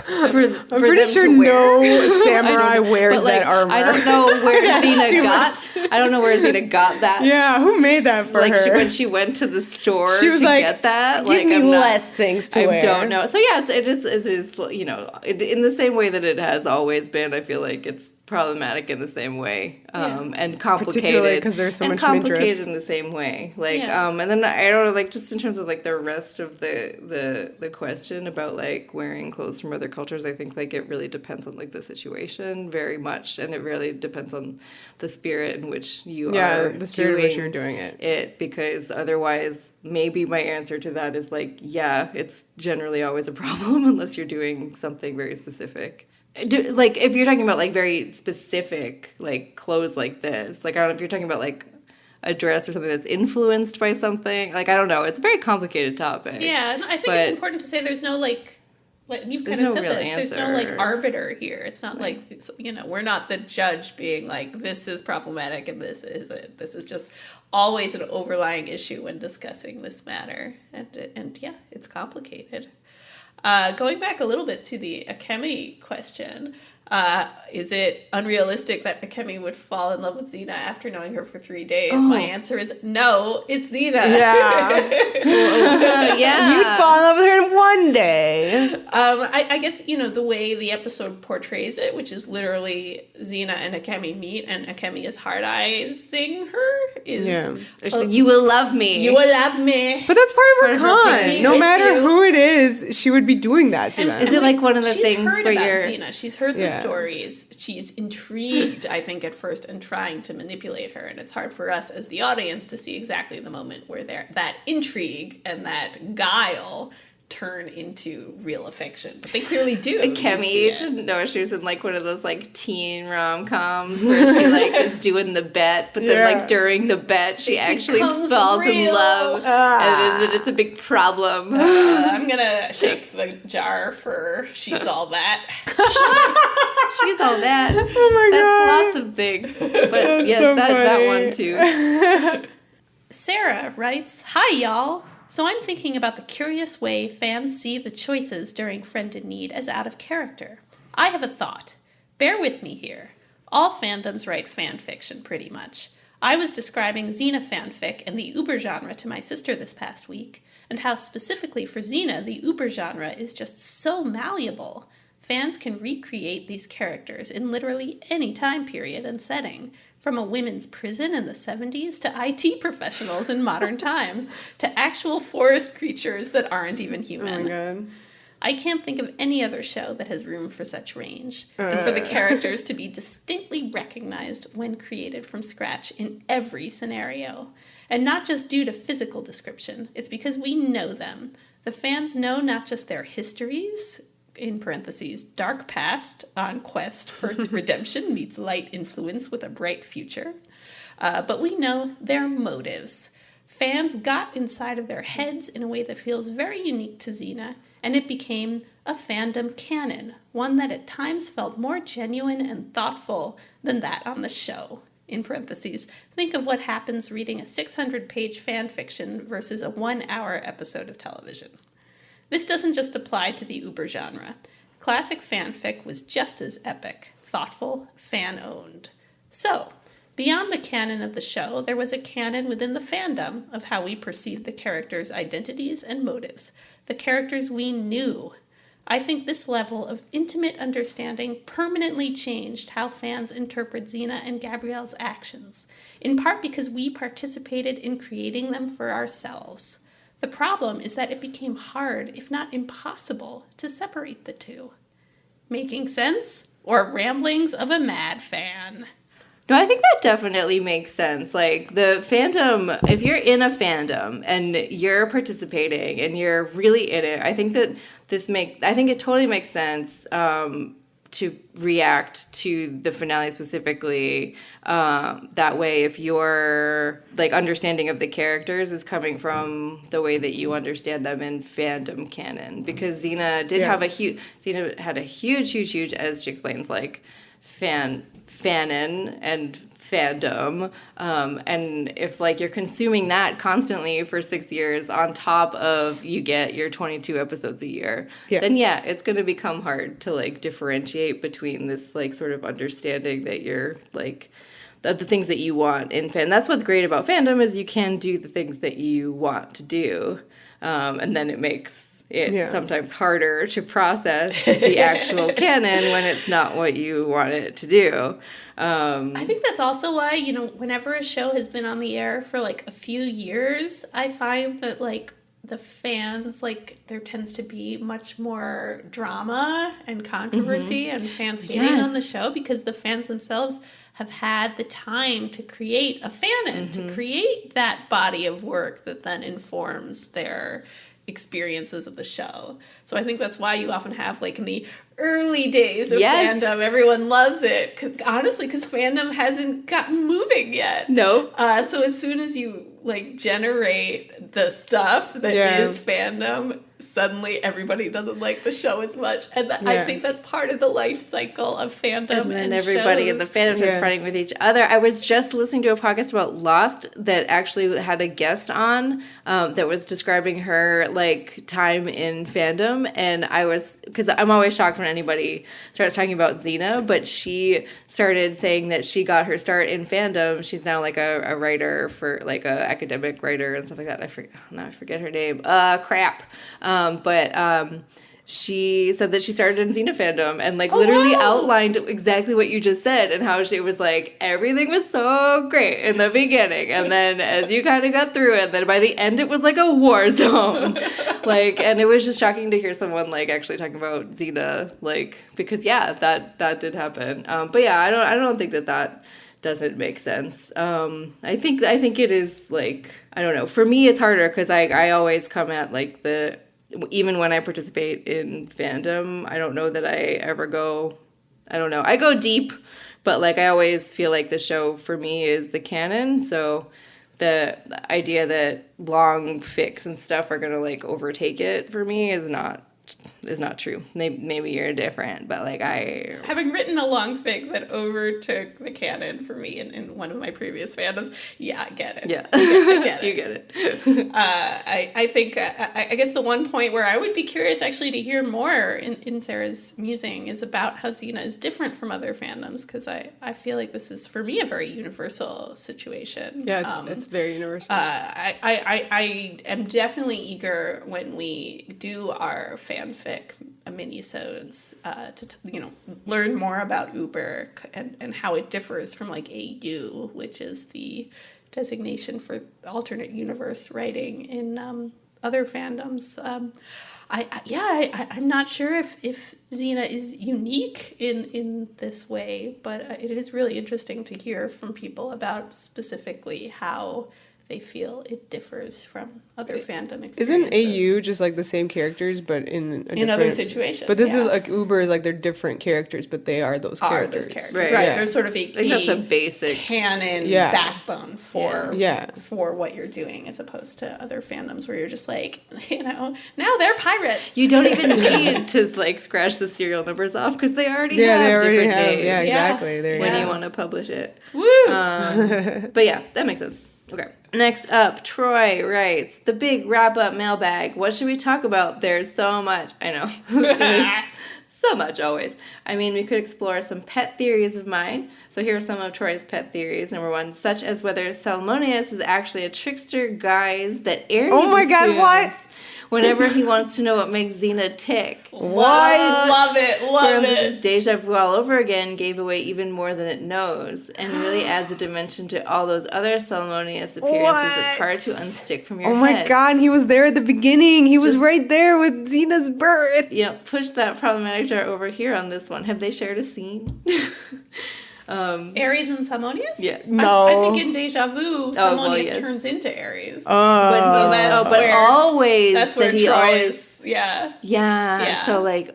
I'm pretty sure no samurai wears that armor. I don't know where Xena got that. Yeah, who made that for her? When she went to the store she was to like, get that. Give me less things to wear. I don't know. So yeah, it is, you know, in the same way that it has always been, I feel like it's problematic in the same way, and complicated, particularly because there's so much complicated midriff in the same way. Like, and then I don't know, like, just in terms of like the rest of the question about like wearing clothes from other cultures, I think like it really depends on like the situation very much, and it really depends on the spirit in which you are the spirit in which you're doing it. Because otherwise, maybe my answer to that is like, yeah, it's generally always a problem unless you're doing something very specific. Like, if you're talking about, like, very specific, like, clothes like this, like, I don't know if you're talking about, like, a dress or something that's influenced by something. Like, I don't know. It's a very complicated topic. Yeah, and I think it's important to say there's no, like you've kind of said this, there's no, like, arbiter here. It's not like, you know, we're not the judge being like, this is problematic and this isn't. This is just always an overlying issue when discussing this matter. And yeah, it's complicated. Going back a little bit to the Akemi question, is it unrealistic that Akemi would fall in love with Xena after knowing her for 3 days? My answer is no, it's Xena. Yeah. Yeah. You'd fall in love with her in one day. I guess, you know, the way the episode portrays it, which is literally Xena and Akemi meet, and Akemi is hard-eyesing her, is... Like, you will love me. You will love me. But that's part of her con. No matter who it is, she would be doing that to them. Is it like one of the things where you're... Xena. She's heard the stories. She's intrigued, I think, at first, and trying to manipulate her. And it's hard for us as the audience to see exactly the moment where that intrigue and that guile turn into real affection. But they clearly do. Akemi didn't know she was in like one of those like teen rom-coms where she like is doing the bet, but then like during the bet she actually falls in love, and then it's a big problem. I'm gonna shake the jar for she's all that. She's all that. Oh my god. That's lots of things. But yes, so that one too. Sarah writes, "Hi y'all. So I'm thinking about the curious way fans see the choices during Friend in Need as out of character. I have a thought. Bear with me here. All fandoms write fan fiction, pretty much. I was describing Xena fanfic and the uber genre to my sister this past week, and how specifically for Xena, the uber genre is just so malleable. Fans can recreate these characters in literally any time period and setting, from a women's prison in the 70s to IT professionals in modern times, to actual forest creatures that aren't even human. Oh my god. I can't think of any other show that has room for such range, and for the characters to be distinctly recognized when created from scratch in every scenario. And not just due to physical description, it's because we know them. The fans know not just their histories, in parentheses, dark past on quest for redemption meets light influence with a bright future, but we know their motives. Fans got inside of their heads in a way that feels very unique to Xena, and it became a fandom canon, one that at times felt more genuine and thoughtful than that on the show. In parentheses, think of what happens reading a 600-page fan fiction versus a 1-hour episode of television. This doesn't just apply to the uber genre. Classic fanfic was just as epic, thoughtful, fan-owned. So, beyond the canon of the show, there was a canon within the fandom of how we perceived the characters' identities and motives, the characters we knew. I think this level of intimate understanding permanently changed how fans interpret Xena and Gabrielle's actions, in part because we participated in creating them for ourselves. The problem is that it became hard, if not impossible, to separate the two. Making sense? Or ramblings of a mad fan? No, I think that definitely makes sense. Like, the fandom, if you're in a fandom and you're participating and you're really in it, I think that I think it totally makes sense to react to the finale specifically that way if your like understanding of the characters is coming from the way that you understand them in fandom canon, because Xena had a huge, as she explains, like fanon and fandom, and if like you're consuming that constantly for 6 years on top of you get your 22 episodes a year, then it's going to become hard to like differentiate between this like sort of understanding that you're like the things that you want in fan. That's what's great about fandom, is you can do the things that you want to do, and then it makes it's sometimes harder to process the actual canon when it's not what you want it to do. I think that's also why, you know, whenever a show has been on the air for like a few years, I find that like the fans, like there tends to be much more drama and controversy and fans hating on the show because the fans themselves have had the time to create a fanon, to create that body of work that then informs their experiences of the show. So I think that's why you often have, like, in the early days of fandom, everyone loves it. Honestly, because fandom hasn't gotten moving yet. No. So as soon as you, like, generate the stuff that is fandom, suddenly everybody doesn't like the show as much. And I think that's part of the life cycle of fandom. And then everybody in the fandom is fighting with each other. I was just listening to a podcast about Lost that actually had a guest on that was describing her, like, time in fandom. And I was, because I'm always shocked when anybody starts talking about Xena, but she started saying that she got her start in fandom. She's now, like, a writer for, like, a academic writer and stuff like that. I forget her name. She said that she started in Xena fandom and, like, literally outlined exactly what you just said and how she was like, everything was so great in the beginning. And then as you kind of got through it, then by the end, it was like a war zone. Like, and it was just shocking to hear someone, like, actually talking about Xena, like, because, that did happen. But yeah, I don't think that doesn't make sense. I think it is, like, I don't know. For me, it's harder because I always come at, like, even when I participate in fandom, I don't know that I ever go, I don't know. I go deep, but, like, I always feel like the show for me is the canon. So the idea that long fics and stuff are going to, like, overtake it for me is not true. Maybe you're different, but, like, having written a long fic that overtook the canon for me in one of my previous fandoms, I get it. Yeah. I get it. You get it. I think, I guess the one point where I would be curious actually to hear more in Sarah's musing is about how Xena is different from other fandoms, because I feel like this is, for me, a very universal situation. Yeah, it's very universal. I am definitely eager when we do our fanfic minisodes to learn more about Uber and how it differs from, like, AU, which is the designation for alternate universe writing in other fandoms. I'm not sure if Xena is unique in this way, but it is really interesting to hear from people about specifically how they feel it differs from other fandom experiences. Isn't AU just, like, the same characters, but in other situations? But this is, like, Uber is, like, they're different characters, but they are those characters. Right. Yeah. There's sort of that's a basic canon backbone for what you're doing, as opposed to other fandoms where you're just like, now they're pirates. You don't even need to, like, scratch the serial numbers off because they already have different names. Yeah, exactly. When you want to publish it. Woo! But yeah, that makes sense. Okay. Next up, Troy writes, the big wrap-up mailbag. What should we talk about? There's so much. I know. So much, always. I mean, we could explore some pet theories of mine. So here are some of Troy's pet theories. Number one, such as whether Salmoneus is actually a trickster guise that Ares assumes what? whenever he wants to know what makes Xena tick. What? Love it. This deja vu all over again gave away even more than it knows, and really adds a dimension to all those other Salmoneus appearances that's hard to unstick from your head. Oh my god, he was there at the beginning. He was right there with Xena's birth. Yep, push that problematic jar over here on this one. Have they shared a scene? Ares and Salmoneus? Yeah. No. I think in Deja Vu, Salmoneus turns into Ares. But always that's where Troy is. Yeah. So, like,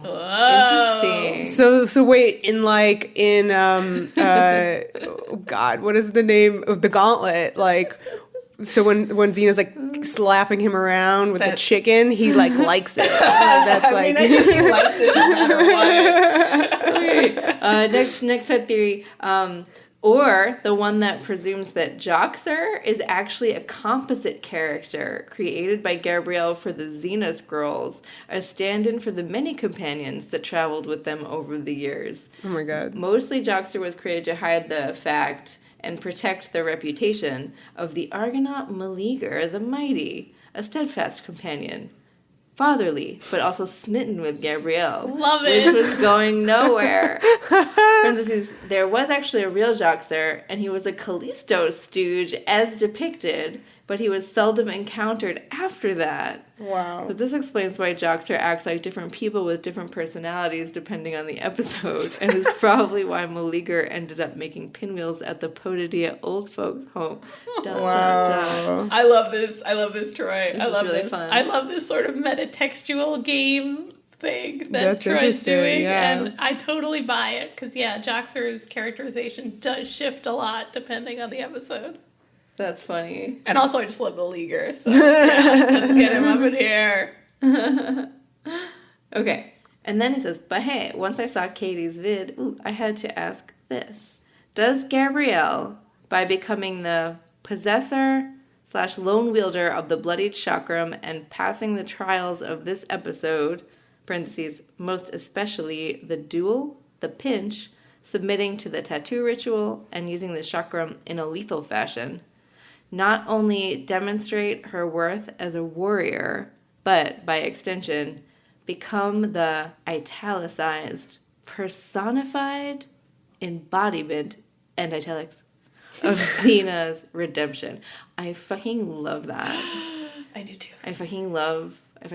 interesting. So wait, oh god, what is the name of the gauntlet? Like, so when Xena's, like, slapping him around with the chicken, he, like, likes it. That's I think he likes it no matter what. Next pet theory, or the one that presumes that Joxer is actually a composite character created by Gabrielle for the Xena Scrolls, a stand-in for the many companions that traveled with them over the years. Oh my god. Mostly Joxer was created to hide the fact and protect the reputation of the Argonaut Meleager the Mighty, a steadfast companion. fatherly, but also smitten with Gabrielle. Love it. Which was going nowhere. Parentheses, there was actually a real Joxer, and he was a Callisto stooge as depicted, but he was seldom encountered after that. Wow. So this explains why Joxer acts like different people with different personalities depending on the episode, and is probably why Meleager ended up making pinwheels at the Podidea old folks' home. Dun, Wow. dun, dun. I love this, Troy. I love really this. fun. I love this sort of metatextual game thing that That's Troy's interesting, doing, yeah. and I totally buy it, because, Joxer's characterization does shift a lot depending on the episode. That's funny. And also, I just love the leaguer, so let's get him up in here. Okay. And then he says, but hey, once I saw Katie's vid, I had to ask this. Does Gabrielle, by becoming the possessor/lone wielder of the bloodied chakram and passing the trials of this episode, parentheses, most especially the duel, the pinch, submitting to the tattoo ritual, and using the chakram in a lethal fashion, not only demonstrate her worth as a warrior, but, by extension, become the italicized, personified embodiment, and italics, of Xena's redemption. I fucking love that. I do too. I fucking love that. I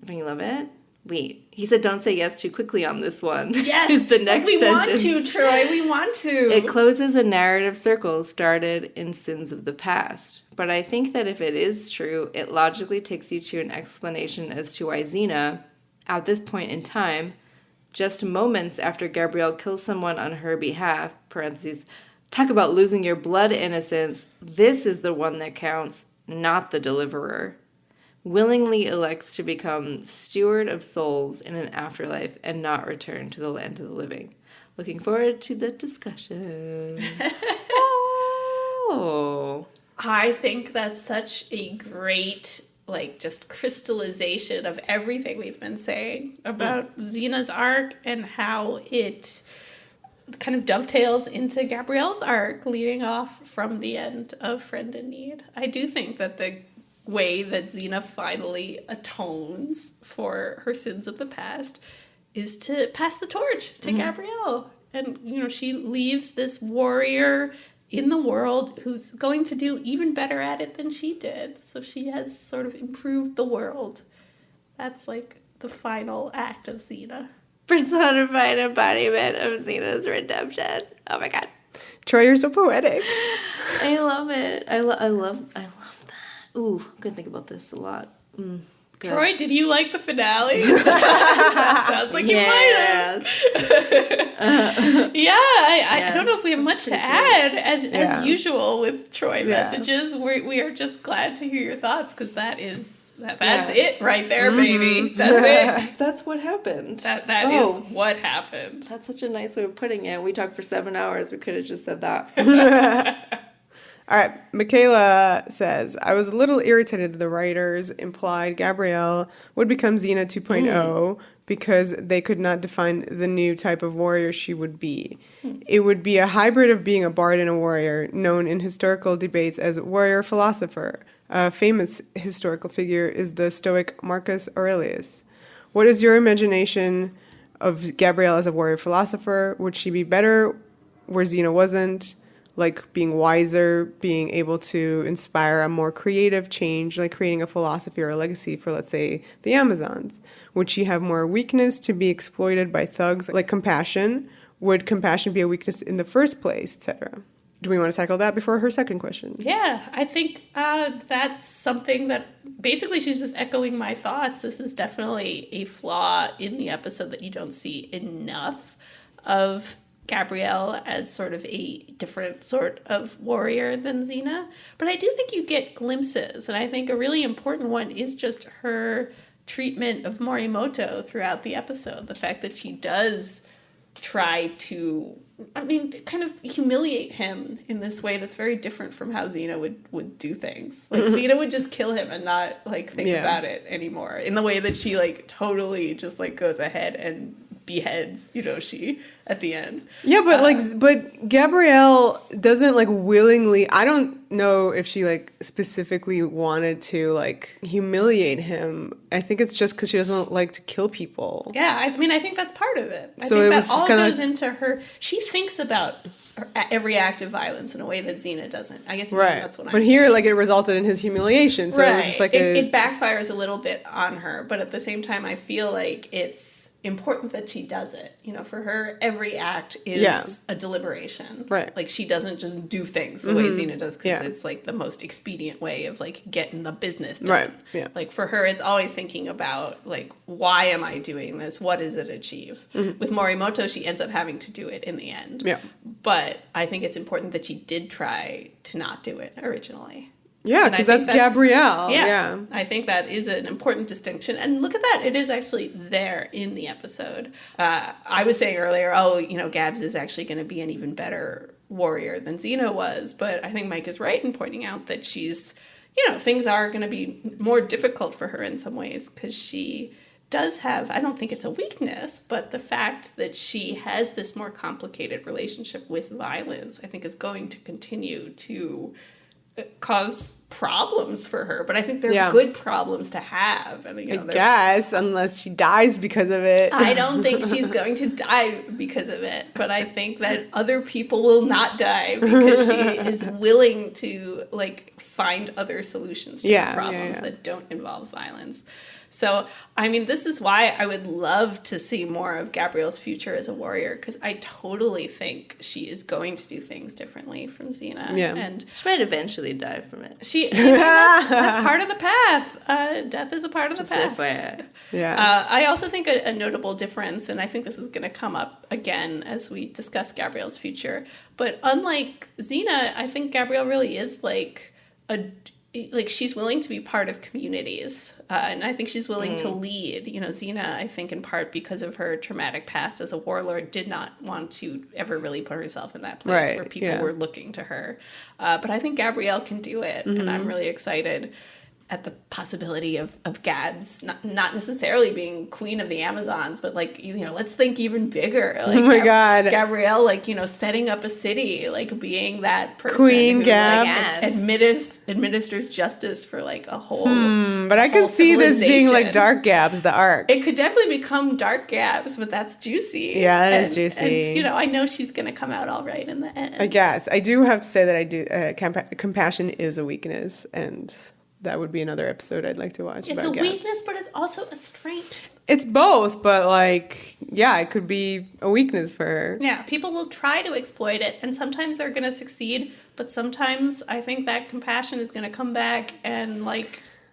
fucking love it. Wait, he said don't say yes too quickly on this one. Yes, is the next we sentence. want to, Troy. We want to. It closes a narrative circle started in Sins of the Past. But I think that if it is true, it logically takes you to an explanation as to why Xena, at this point in time, just moments after Gabrielle kills someone on her behalf, parentheses, talk about losing your blood innocence, this is the one that counts, not the deliverer, willingly elects to become steward of souls in an afterlife and not return to the land of the living. Looking forward to the discussion. Oh. I think that's such a great, just crystallization of everything we've been saying about Xena's arc and how it kind of dovetails into Gabrielle's arc leading off from the end of Friend in Need. I do think that the way that Xena finally atones for her sins of the past is to pass the torch to Gabrielle. And, she leaves this warrior in the world who's going to do even better at it than she did. So she has sort of improved the world. That's the final act of Xena. Personified embodiment of Xena's redemption. Oh my god. Troy, you're so poetic. I love it. I love that. Ooh, I'm gonna think about this a lot. Good. Troy, did you like the finale? Sounds like you might have. I don't know if we have much to add. As usual with Troy messages, we are just glad to hear your thoughts, because that's it right there, baby. That's it. That's what happened. That is what happened. That's such a nice way of putting it. We talked for 7 hours. We could have just said that. All right, Michaela says, I was a little irritated that the writers implied Gabrielle would become Xena 2.0 because they could not define the new type of warrior she would be. It would be a hybrid of being a bard and a warrior, known in historical debates as warrior philosopher. A famous historical figure is the Stoic Marcus Aurelius. What is your imagination of Gabrielle as a warrior philosopher? Would she be better where Xena wasn't? Like being wiser, being able to inspire a more creative change, like creating a philosophy or a legacy for, let's say, the Amazons? Would she have more weakness to be exploited by thugs, like compassion? Would compassion be a weakness in the first place, etc.? Do we want to tackle that before her second question? Yeah, I think that's something that basically she's just echoing my thoughts. This is definitely a flaw in the episode that you don't see enough of Gabrielle as sort of a different sort of warrior than Xena. But I do think you get glimpses, and I think a really important one is just her treatment of Morimoto throughout the episode. The fact that she does try to, kind of humiliate him in this way that's very different from how Xena would do things. Xena would just kill him and not, think about it anymore. In the way that she, totally just, goes ahead and beheads Yudoshi at the end. Yeah, but but Gabrielle doesn't like willingly. I don't know if she like specifically wanted to like humiliate him. I think it's just because she doesn't like to kill people. Yeah, I mean, I think that's part of it. I So think it that was just all kinda goes into her. She thinks about every act of violence in a way that Xena doesn't. I guess that's what I'm But saying. here, like, it resulted in his humiliation, so it was just like it backfires a little bit on her, but at the same time, I feel like it's important that she does it. You know, for her, every act is a deliberation. Right. Like, she doesn't just do things the way Xena does, because it's, like, the most expedient way of, like, getting the business done. Right, yeah. Like, for her, it's always thinking about, like, why am I doing this? What does it achieve? With Morimoto, she ends up having to do it in the end. Yeah. But I think it's important that she did try to not do it originally. Yeah, because that's Gabrielle. Yeah. I think that is an important distinction. And look at that. It is actually there in the episode. I was saying earlier, Gabs is actually going to be an even better warrior than Xena was. But I think Mike is right in pointing out that she's, things are going to be more difficult for her in some ways, because she does have, I don't think it's a weakness, but the fact that she has this more complicated relationship with violence, I think, is going to continue to cause problems for her, but I think they're good problems to have. And I guess, unless she dies because of it. I don't think she's going to die because of it, but I think that other people will not die because she is willing to like find other solutions to problems that don't involve violence. So, I mean, this is why I would love to see more of Gabrielle's future as a warrior, because I totally think she is going to do things differently from Xena. Yeah. And she might eventually die from it. That's part of the path. Death is a part of the path. Yeah. I also think a notable difference, and I think this is going to come up again as we discuss Gabrielle's future, but unlike Xena, I think Gabrielle really is like she's willing to be part of communities, and I think she's willing to lead. Xena, I think in part because of her traumatic past as a warlord, did not want to ever really put herself in that place where people were looking to her. But I think Gabrielle can do it, and I'm really excited at the possibility of Gabs not necessarily being queen of the Amazons, but let's think even bigger. Like, oh my God, Gabrielle, setting up a city, being that person, Queen who, Gabs, administers justice for a whole. But I could see this being like Dark Gabs, the arc. It could definitely become Dark Gabs, but that's juicy. Yeah, that is juicy. And I know she's gonna come out all right in the end. I guess I do have to say that I do. Compassion is a weakness, and that would be another episode I'd like to watch. It's about a Gabs. weakness, but it's also a strength. It's both, but it could be a weakness for her. Yeah, people will try to exploit it, and sometimes they're going to succeed, but sometimes I think that compassion is going to come back and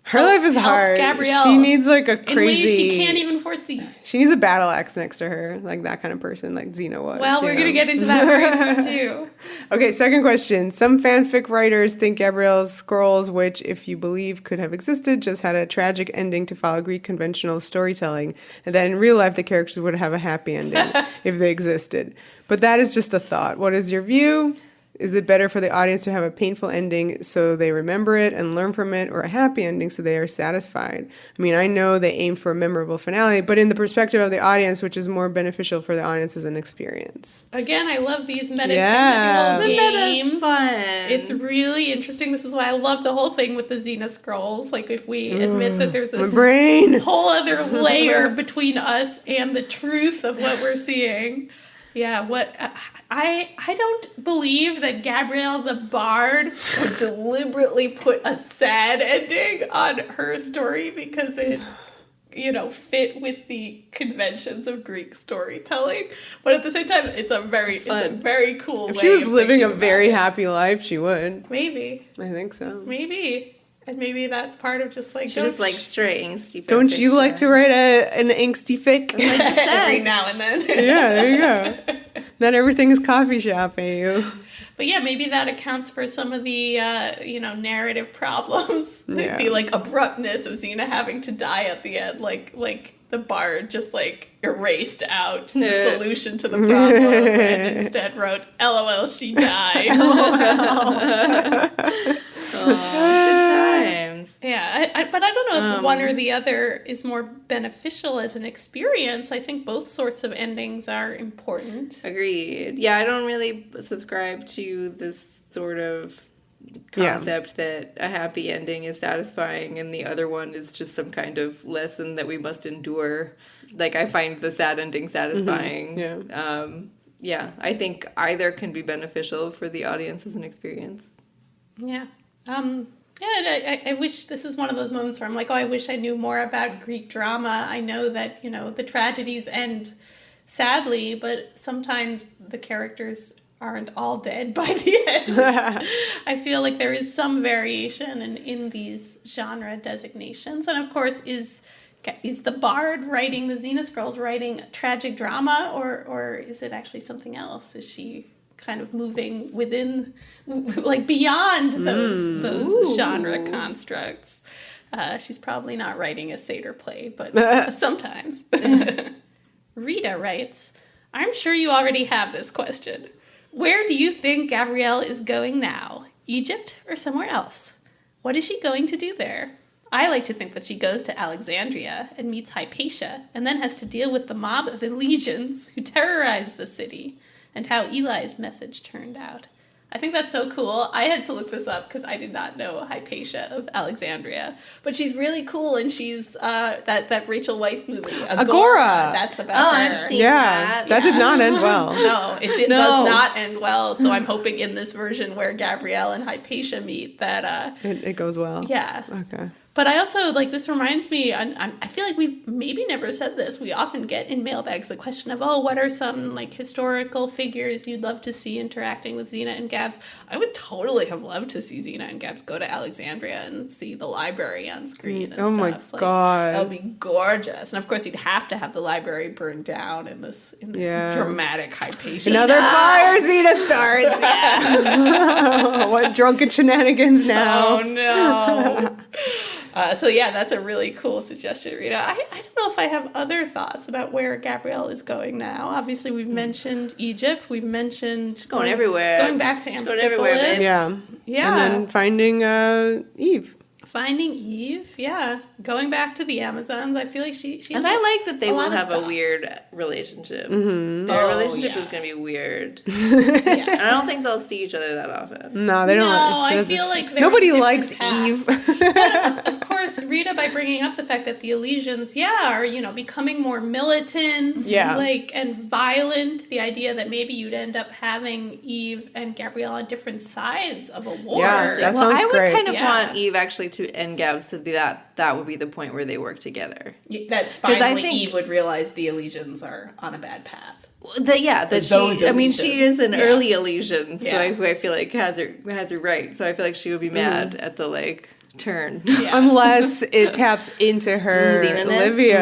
her life is hard. Gabrielle, she needs a crazy. In ways she can't even foresee. She needs a battle axe next to her, that kind of person, like Xena was. Well, we're gonna get into that very soon too. Okay, second question. Some fanfic writers think Gabrielle's scrolls, which, if you believe, could have existed, just had a tragic ending to follow Greek conventional storytelling, and that in real life the characters would have a happy ending if they existed. But that is just a thought. What is your view? Is it better for the audience to have a painful ending so they remember it and learn from it, or a happy ending so they are satisfied? I mean, I know they aimed for a memorable finale, but in the perspective of the audience, which is more beneficial for the audience as an experience. Again, I love these metatextual games. The fun. It's really interesting. This is why I love the whole thing with the Xena scrolls. If we admit that there's this whole other layer between us and the truth of what we're seeing. Yeah, I don't believe that Gabrielle the Bard would deliberately put a sad ending on her story because it, fit with the conventions of Greek storytelling. But at the same time, it's a very cool way. If she was living a very happy life, she would. Maybe. I think so. Maybe. And maybe that's part of just she just likes straight angsty fic. Don't you like to write an angsty fic? Every now and then. Yeah, there you go. Not everything is coffee shop, you. But yeah, maybe that accounts for some of the, narrative problems. Yeah. The abruptness of Xena having to die at the end, like the bard just erased out the solution to the problem and instead wrote, "LOL, she died." Oh, good times. Yeah, Yeah, but I don't know if one or the other is more beneficial as an experience. I think both sorts of endings are important. Agreed. Yeah, I don't really subscribe to this sort of concept that a happy ending is satisfying and the other one is just some kind of lesson that we must endure. Like, I find the sad ending satisfying. Yeah, I think either can be beneficial for the audience as an experience. Yeah. I wish this is one of those moments where I'm like, oh, I wish I knew more about Greek drama. I know that, the tragedies end sadly, but sometimes the characters aren't all dead by the end. I feel like there is some variation in these genre designations. And of course, is the bard writing the Xena Scrolls writing tragic drama, or is it actually something else? Is she kind of moving within, like, beyond those genre constructs? She's probably not writing a satyr play, but sometimes. Rita writes, I'm sure you already have this question. Where do you think Gabrielle is going now? Egypt or somewhere else? What is she going to do there? I like to think that she goes to Alexandria and meets Hypatia, and then has to deal with the mob of Elysians who terrorize the city, and how Eli's message turned out. I think that's so cool. I had to look this up because I did not know Hypatia of Alexandria. But she's really cool, and she's that Rachel Weisz movie, Agora. That's about her. I've seen that. That did not end well. No, it does not end well. So I'm hoping in this version where Gabrielle and Hypatia meet that... it goes well. Yeah. Okay. But I also, this reminds me, I feel like we've maybe never said this. We often get in mailbags the question of, what are some, historical figures you'd love to see interacting with Xena and Gabs? I would totally have loved to see Xena and Gabs go to Alexandria and see the library on screen and stuff. Oh my God. That would be gorgeous. And of course, you'd have to have the library burned down in this dramatic Hypatia. Another fire Xena starts. What drunken shenanigans now? Oh, no. That's a really cool suggestion, Rita. I don't know if I have other thoughts about where Gabrielle is going now. Obviously, we've mentioned Egypt. We've mentioned... going everywhere. Going back to Amphipolis. Going everywhere, babe. Yeah. And then finding Eve. Finding Eve, yeah. Going back to the Amazons. I feel like she has and I like that they will have stops. a weird relationship. Mm-hmm. Their relationship is going to be weird. Yeah. And I don't think they'll see each other that often. No, they don't. No, I feel like nobody likes Eve. But of course, Rita, by bringing up the fact that the Elysians, are, becoming more militant, and violent. The idea that maybe you'd end up having Eve and Gabrielle on different sides of a war. Yeah, that sounds great. I would kind of want Eve actually to end Gabs to be that would be the point where they work together. That finally Eve would realize the Elysians are on a bad path. She is an early Elysian, so I feel like has her right. So I feel like she would be mad at the turn. Yeah. Unless it taps into her Livia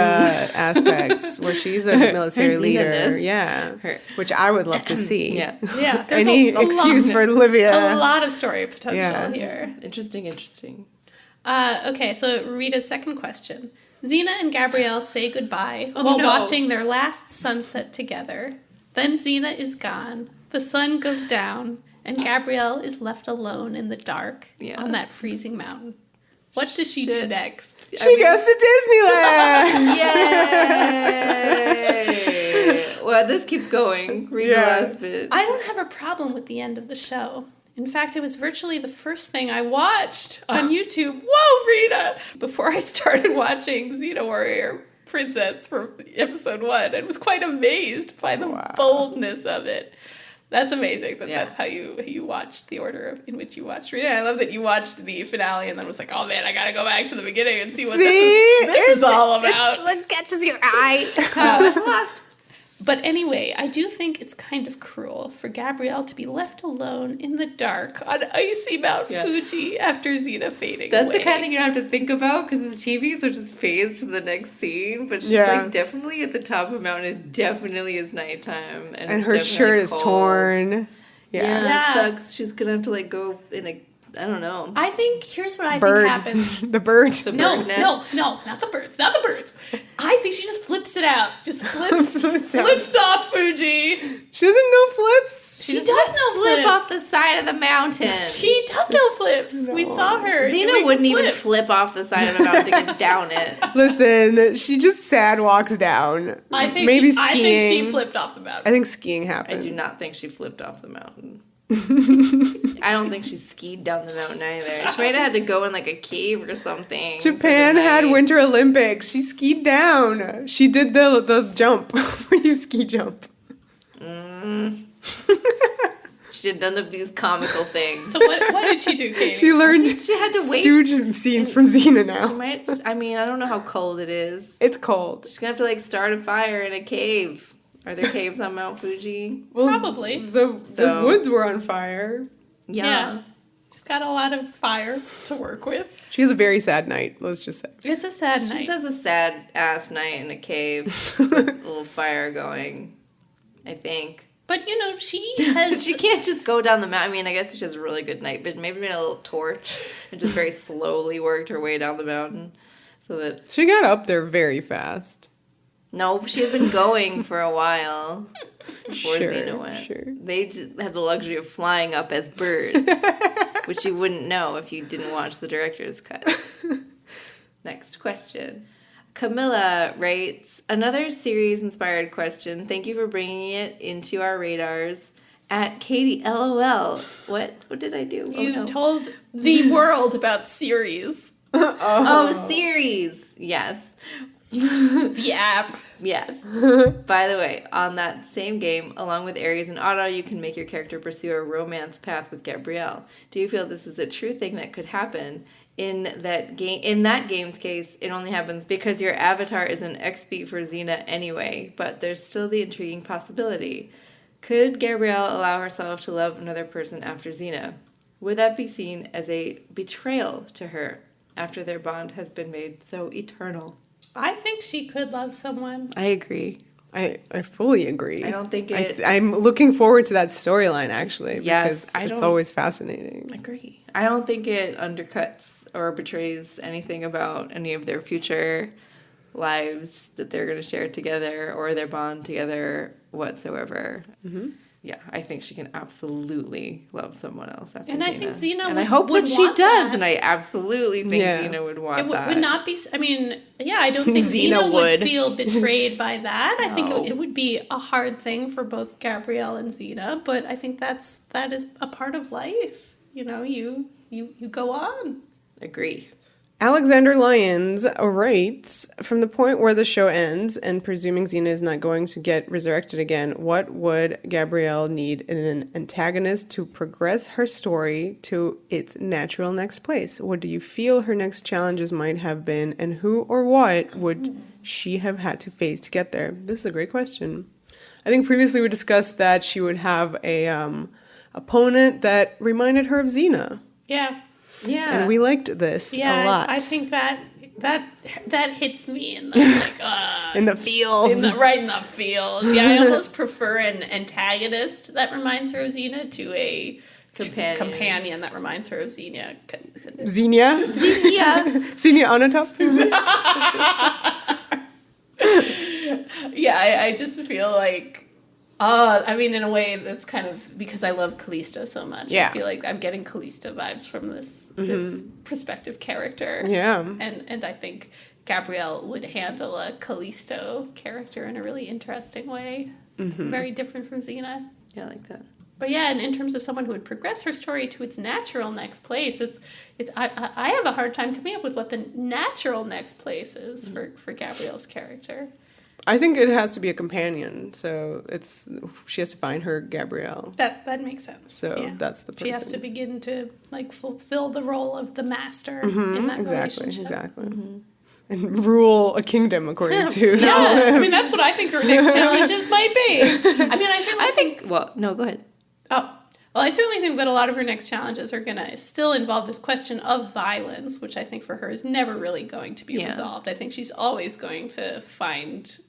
aspects, where she's a military leader. Yeah. Which I would love to see. Yeah. Any excuse for Livia. A lot of story potential here. Interesting. Okay, so Rita's second question. Xena and Gabrielle say goodbye while watching their last sunset together. Then Xena is gone, the sun goes down, and Gabrielle is left alone in the dark on that freezing mountain. What does she do next? She goes to Disneyland! Yay! Well, this keeps going. Read the last bit. I don't have a problem with the end of the show. In fact, it was virtually the first thing I watched on YouTube. Whoa, Rita! Before I started watching Xena Warrior Princess from episode 1, and was quite amazed by the boldness of it. That's amazing that's how you watched the order in which you watched Rita. I love that you watched the finale and then was like, oh man, I gotta go back to the beginning and see what this is all about. It's what catches your eye. Lost. But anyway, I do think it's kind of cruel for Gabrielle to be left alone in the dark on icy Mount Fuji after Xena fading away. That's the kind of thing you don't have to think about because it's TV, so it just fades to the next scene. But she's definitely at the top of a mountain. It definitely is nighttime. And her shirt is torn. Yeah, it sucks. She's going to have to go in a... I don't know. I think here's what I think happens. The bird. No, not the birds. Not the birds. I think she just flips it out. Just flips off Fuji. She doesn't know flips. She does know flip off the side of the mountain. She does no flips. No. We saw her. Xena wouldn't even flip off the side of the mountain to get down it. Listen, she just sad walks down. I think maybe skiing. I think she flipped off the mountain. I think skiing happened. I do not think she flipped off the mountain. I don't think she skied down the mountain either. She might have had to go in like a cave or something. Japan had Winter Olympics. She skied down. She did the jump where you ski jump. She did none of these comical things. So what did she do, Katie? She learned she had to wait. stooge scenes from Xena now. She might, I mean, I don't know how cold it is. It's cold. She's going to have to like start a fire in a cave. Are there caves on Mount Fuji? Well, probably. The woods were on fire. Yeah. She's got a lot of fire to work with. She has a very sad night, let's just say. It's a sad night. She has a sad-ass night in a cave with a little fire going, I think. But, you know, she has... She can't just go down the mountain. I mean, I guess she has a really good night, but maybe made a little torch and just very slowly worked her way down the mountain so that... She got up there very fast. No, she had been going for a while before Xena went. Sure. They just had the luxury of flying up as birds, which you wouldn't know if you didn't watch the director's cut. Next question. Camilla writes, another series-inspired question. Thank you for bringing it into our radars. At Katie, LOL. What did I do? You told the world about series. Oh, series. Yes. The app. Yes. By the way, on that same game, along with Aries and Otto, you can make your character pursue a romance path with Gabrielle. Do you feel this is a true thing that could happen? In that game's case, it only happens because your avatar is an XP for Xena anyway, but there's still the intriguing possibility. Could Gabrielle allow herself to love another person after Xena? Would that be seen as a betrayal to her after their bond has been made so eternal? I think she could love someone. I agree. I fully agree. I don't think it... I'm looking forward to that storyline, actually, yes, because it's always fascinating. I agree. I don't think it undercuts or betrays anything about any of their future lives that they're going to share together or their bond together whatsoever. Mm-hmm. Yeah, I think she can absolutely love someone else after and Xena. I think Xena and I hope that she does, that. And I absolutely think Xena would want that. It would not be... I mean, yeah, I don't think Xena would feel betrayed by that. I think it would be a hard thing for both Gabrielle and Xena, but I think that is a part of life. You know, you go on. Agree. Alexander Lyons writes, from the point where the show ends, and presuming Xena is not going to get resurrected again, what would Gabrielle need in an antagonist to progress her story to its natural next place? What do you feel her next challenges might have been, and who or what would she have had to face to get there? This is a great question. I think previously we discussed that she would have a opponent that reminded her of Xena. Yeah. Yeah. And we liked this a lot. I think that hits me in the in the feels. Right in the feels. Yeah, I almost prefer an antagonist that reminds her of Xena to a companion that reminds her of Xenia. Xenia? Xenia Onatopp? Yeah, I just feel like I mean, in a way, that's kind of because I love Callisto so much. Yeah. I feel like I'm getting Callisto vibes from this prospective character. Yeah. And I think Gabrielle would handle a Callisto character in a really interesting way. Mm-hmm. Very different from Xena. Yeah, I like that. But yeah, and in terms of someone who would progress her story to its natural next place, I have a hard time coming up with what the natural next place is for Gabrielle's character. I think it has to be a companion, so she has to find her Gabrielle. That makes sense. So that's the person. She has to begin to fulfill the role of the master in that relationship. Exactly. Mm-hmm. And rule a kingdom according to. Yeah, I mean that's what I think her next challenges might be. I mean, I think. Well, no, go ahead. Oh. Well, I certainly think that a lot of her next challenges are going to still involve this question of violence, which I think for her is never really going to be resolved. I think she's always going to find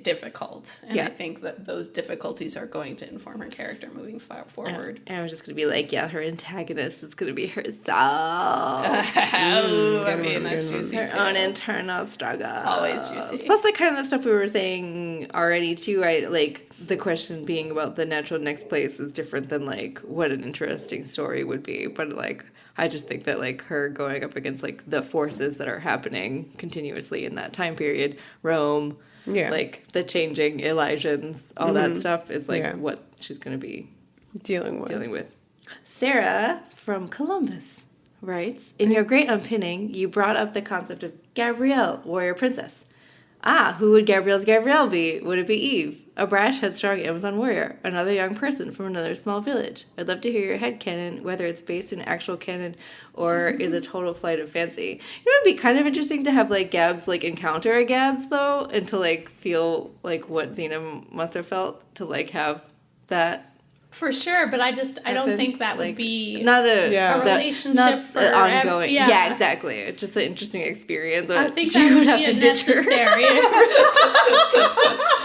difficult. And I think that those difficulties are going to inform her character moving forward. And I was just going to be like, yeah, her antagonist is going to be herself. I mean, that's juicy her too. own internal struggle. Always juicy. That's like kind of the stuff we were saying already too, right? Like the question being about the natural next place is different than like what an interesting story would be. But like, I just think that like her going up against like the forces that are happening continuously in that time period, Rome, like the changing Elijans, all that stuff is like what she's going to be dealing with. Sarah from Columbus writes, in your great unpinning, you brought up the concept of Gabrielle, warrior princess. Who would Gabrielle be? Would it be Eve? A brash, headstrong Amazon warrior. Another young person from another small village. I'd love to hear your headcanon, whether it's based in actual canon or is a total flight of fancy. You know, it would be kind of interesting to have, like, Gabs, like, encounter a Gabs, though, and to, like, feel, like, what Xena must have felt to, like, have that. For sure, but I don't think that would be not a relationship not for ongoing. Yeah, exactly. It's just an interesting experience. I think that would be unnecessary.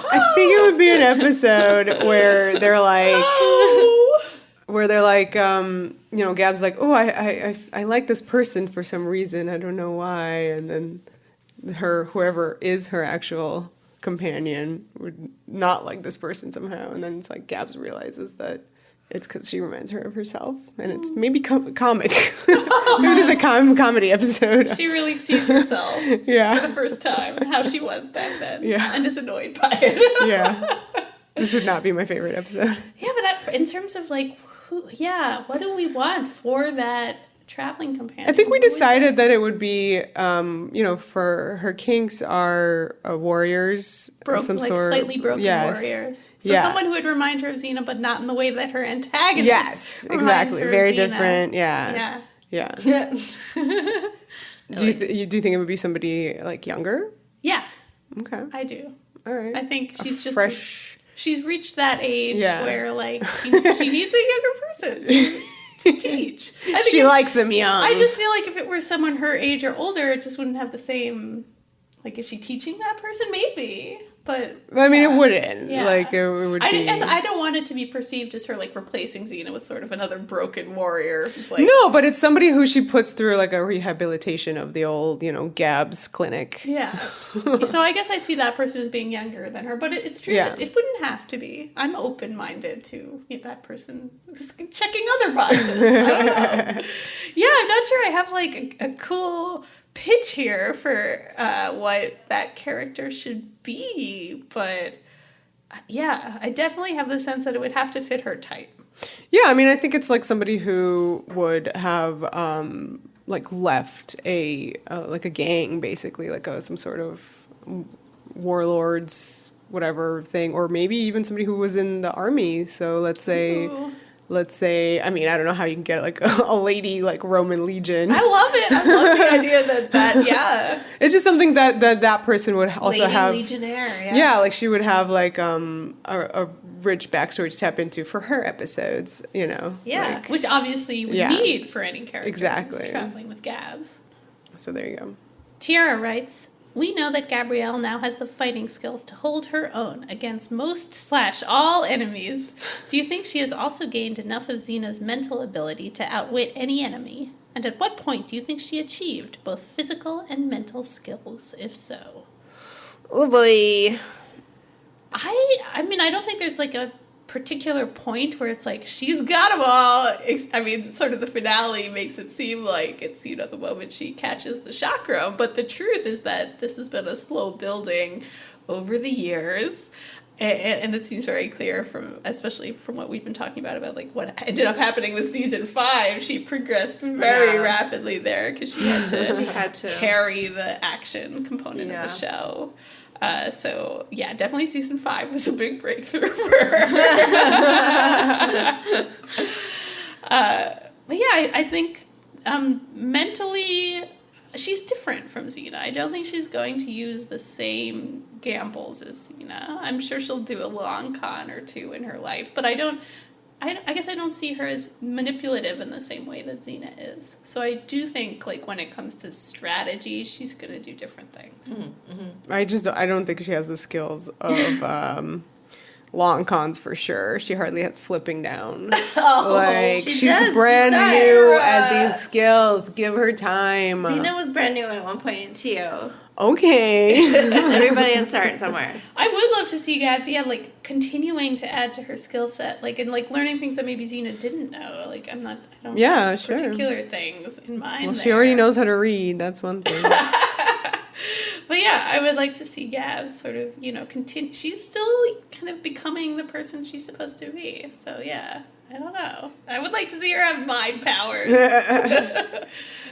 I think it would be an episode where they're like, you know, Gab's like, oh, I like this person for some reason. I don't know why. And then whoever is her actual companion would not like this person somehow. And then it's like Gabs realizes that it's because she reminds her of herself. And it's maybe comic. Maybe this is a comedy episode. She really sees herself for the first time, how she was back then. Yeah. And is annoyed by it. Yeah. This would not be my favorite episode. Yeah, but in terms of like, what do we want for that traveling companion? I think we decided that it would be, you know, for her kinks are warriors of some sort. Slightly broken warriors. So someone who would remind her of Xena, but not in the way that her antagonist. Yes, exactly. Very different. Yeah. Do you think it would be somebody like younger? Yeah. Okay. I do. All right. I think she's just fresh. She's reached that age where like she needs a younger person to teach. She likes them young. I just feel like if it were someone her age or older, it just wouldn't have the same. Like, is she teaching that person? Maybe, but I mean, it wouldn't. Yeah. Like, it would be. I don't want it to be perceived as her like replacing Xena with sort of another broken warrior. Who's like, no, but it's somebody who she puts through like a rehabilitation of the old, you know, Gabs clinic. Yeah. So I guess I see that person as being younger than her, but it's true that it wouldn't have to be. I'm open-minded to that person checking other boxes. I don't know. Yeah, I'm not sure I have like a cool pitch here for what that character should be, but yeah, I definitely have the sense that it would have to fit her type. Yeah, I mean, I think it's like somebody who would have like left a gang, basically, like some sort of warlords, whatever thing, or maybe even somebody who was in the army. So let's say, I mean, I don't know how you can get like a lady like Roman legion. I love it. I love the idea that it's just something that person would also lady have. Legionnaire, yeah, like she would have like a rich backstory to tap into for her episodes, you know. Yeah, like, which obviously you would need for any character exactly traveling with Gabs. So there you go. Tiara writes, we know that Gabrielle now has the fighting skills to hold her own against most/all enemies. Do you think she has also gained enough of Xena's mental ability to outwit any enemy? And at what point do you think she achieved both physical and mental skills, if so? Oh boy. I mean, I don't think there's like a particular point where it's like she's got them all. I mean, sort of the finale makes it seem like it's, you know, the moment she catches the chakra, but the truth is that this has been a slow building over the years, and it seems very clear especially from what we've been talking about like what ended up happening with season 5. She progressed very rapidly there because she had to carry the action component of the show. So yeah, definitely season 5 was a big breakthrough for her. But yeah, I think mentally she's different from Xena. I don't think she's going to use the same gambles as Xena. I'm sure she'll do a long con or two in her life, but I don't I guess I don't see her as manipulative in the same way that Xena is. So I do think, like, when it comes to strategy, she's going to do different things. Mm-hmm. I don't think she has the skills of long cons for sure. She hardly has flipping down. She's brand new at these skills. Give her time. Xena was brand new at one point too. Okay. Everybody has started somewhere. I would love to see Gabs, like, continuing to add to her skill set, like, and, like, learning things that maybe Xena didn't know. Like, I don't have particular things in mind. Well, she already knows how to read. That's one thing. But yeah, I would like to see Gabs sort of, continue. She's still kind of becoming the person she's supposed to be. So yeah, I don't know. I would like to see her have mind powers.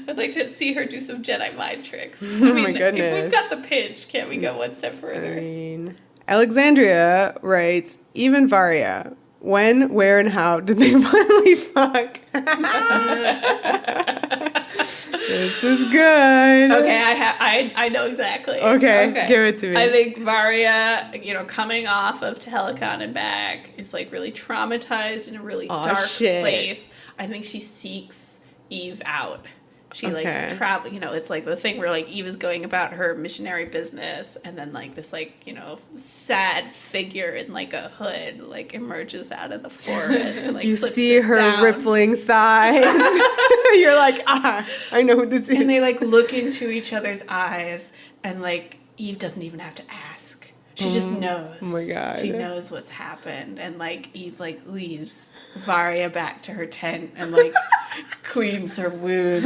I'd like to see her do some Jedi mind tricks. My goodness. If we've got the pitch, can't we go one step further? Alexandria writes, even Varia, when, where, and how did they finally fuck? This is good. Okay, I know exactly. Okay, give it to me. I think Varia, coming off of Telecon and back, is like really traumatized in a really dark place. I think she seeks Eve out. She travel. It's like the thing where like Eve is going about her missionary business, and then like this sad figure in like a hood like emerges out of the forest and like you see her rippling thighs. You're like, I know who this is. And they like look into each other's eyes, and like Eve doesn't even have to ask. She just knows. Oh my god. She knows what's happened, and like Eve like leaves Varia back to her tent and like cleans her wounds.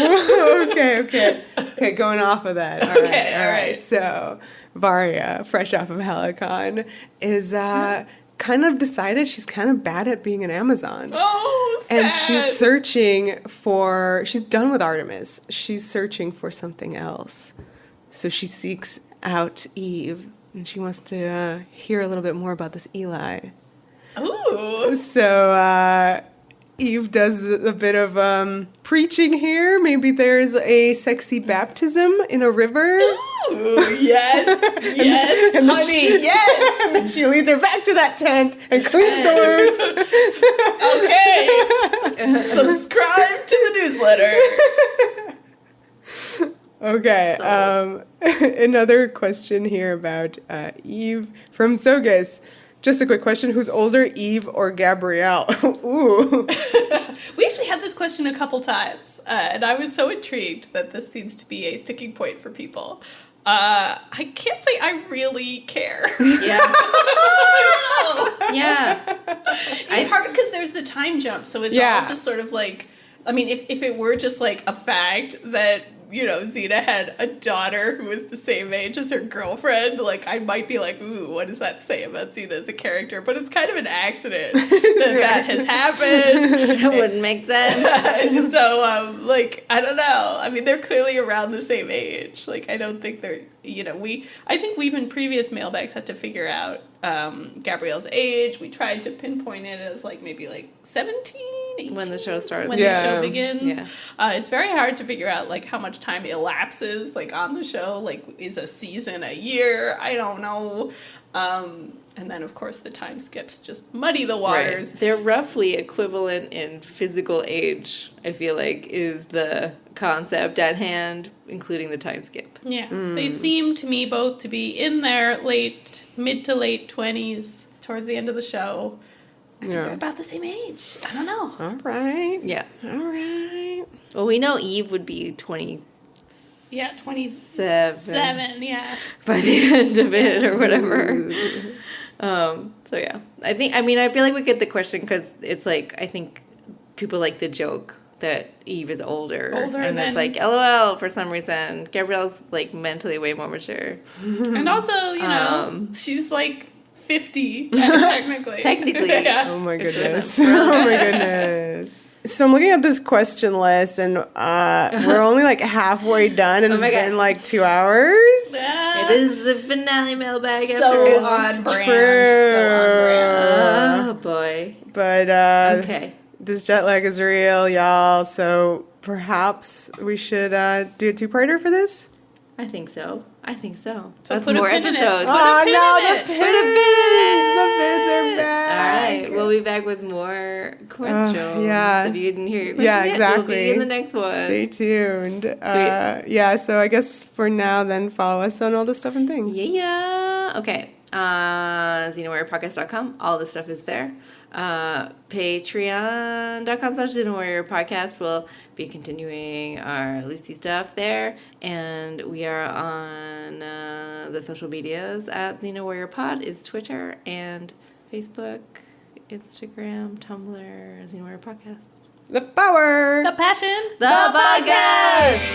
Oh good. Okay, going off of that. All right. So Varia, fresh off of Helicon, is kind of decided she's kind of bad at being an Amazon. Oh, sad. And she's done with Artemis. She's searching for something else. So she seeks out Eve, and she wants to hear a little bit more about this Eli. Ooh. So Eve does a bit of preaching here. Maybe there's a sexy baptism in a river. Ooh, yes, honey, yes. And she leads her back to that tent and cleans the wounds. Okay. Subscribe to the newsletter. Okay. Another question here about Eve from Sogus. Just a quick question. Who's older, Eve or Gabrielle? Ooh. We actually had this question a couple times, and I was so intrigued that this seems to be a sticking point for people. I can't say I really care. Yeah. I don't know. Yeah. In part because there's the time jump, so it's all just sort of like, I mean, if it were just like a fact that, Xena had a daughter who was the same age as her girlfriend, like, I might be like, ooh, what does that say about Xena as a character? But it's kind of an accident that has happened. That wouldn't make sense. So, I don't know. I mean, they're clearly around the same age. Like, I don't think they're, I think we've in previous mailbags had to figure out Gabrielle's age. We tried to pinpoint it as, like, maybe, like, 17, 18. When the show starts. When the show begins. Yeah. It's very hard to figure out, like, how much time elapses, like, on the show. Like, is a season a year? I don't know. And then, of course, the time skips just muddy the waters. Right. They're roughly equivalent in physical age, I feel like, is the concept at hand, including the time skip. Yeah. They seem to me both to be in their mid to late 20s towards the end of the show. I think they're about the same age. I don't know. All right. Yeah. All right. Well, we know Eve would be 20. Yeah, 27, yeah. By the end of it or whatever. So yeah. I feel like we get the question because it's like, I think people like the joke that Eve is older. And it's like, LOL for some reason. Gabrielle's like mentally way more mature. And also, she's like 50, technically. Yeah. Oh my goodness. Oh my goodness. So I'm looking at this question list, and we're only like halfway done, and it's been like 2 hours. Yeah. It is the finale mailbag. So on brand. Oh boy. But okay, this jet lag is real, y'all. So perhaps we should do a two-parter for this. I think so. So that's put more a pin episodes. In it. Put a pin in it. The pins are back. back with more questions. Yeah. If you didn't hear your question yet, it'll be in the next one. Stay tuned. Sweet. So I guess for now, then follow us on all the stuff and things. Yeah. Okay. XenaWarriorPodcast.com. All the stuff is there. Patreon.com/XenaWarriorPodcast. We'll be continuing our Lucy stuff there. And we are on the social medias at Xena Warrior Pod is Twitter and Facebook, Instagram, Tumblr, Xena Warrior Podcast. The power! The passion! The podcast!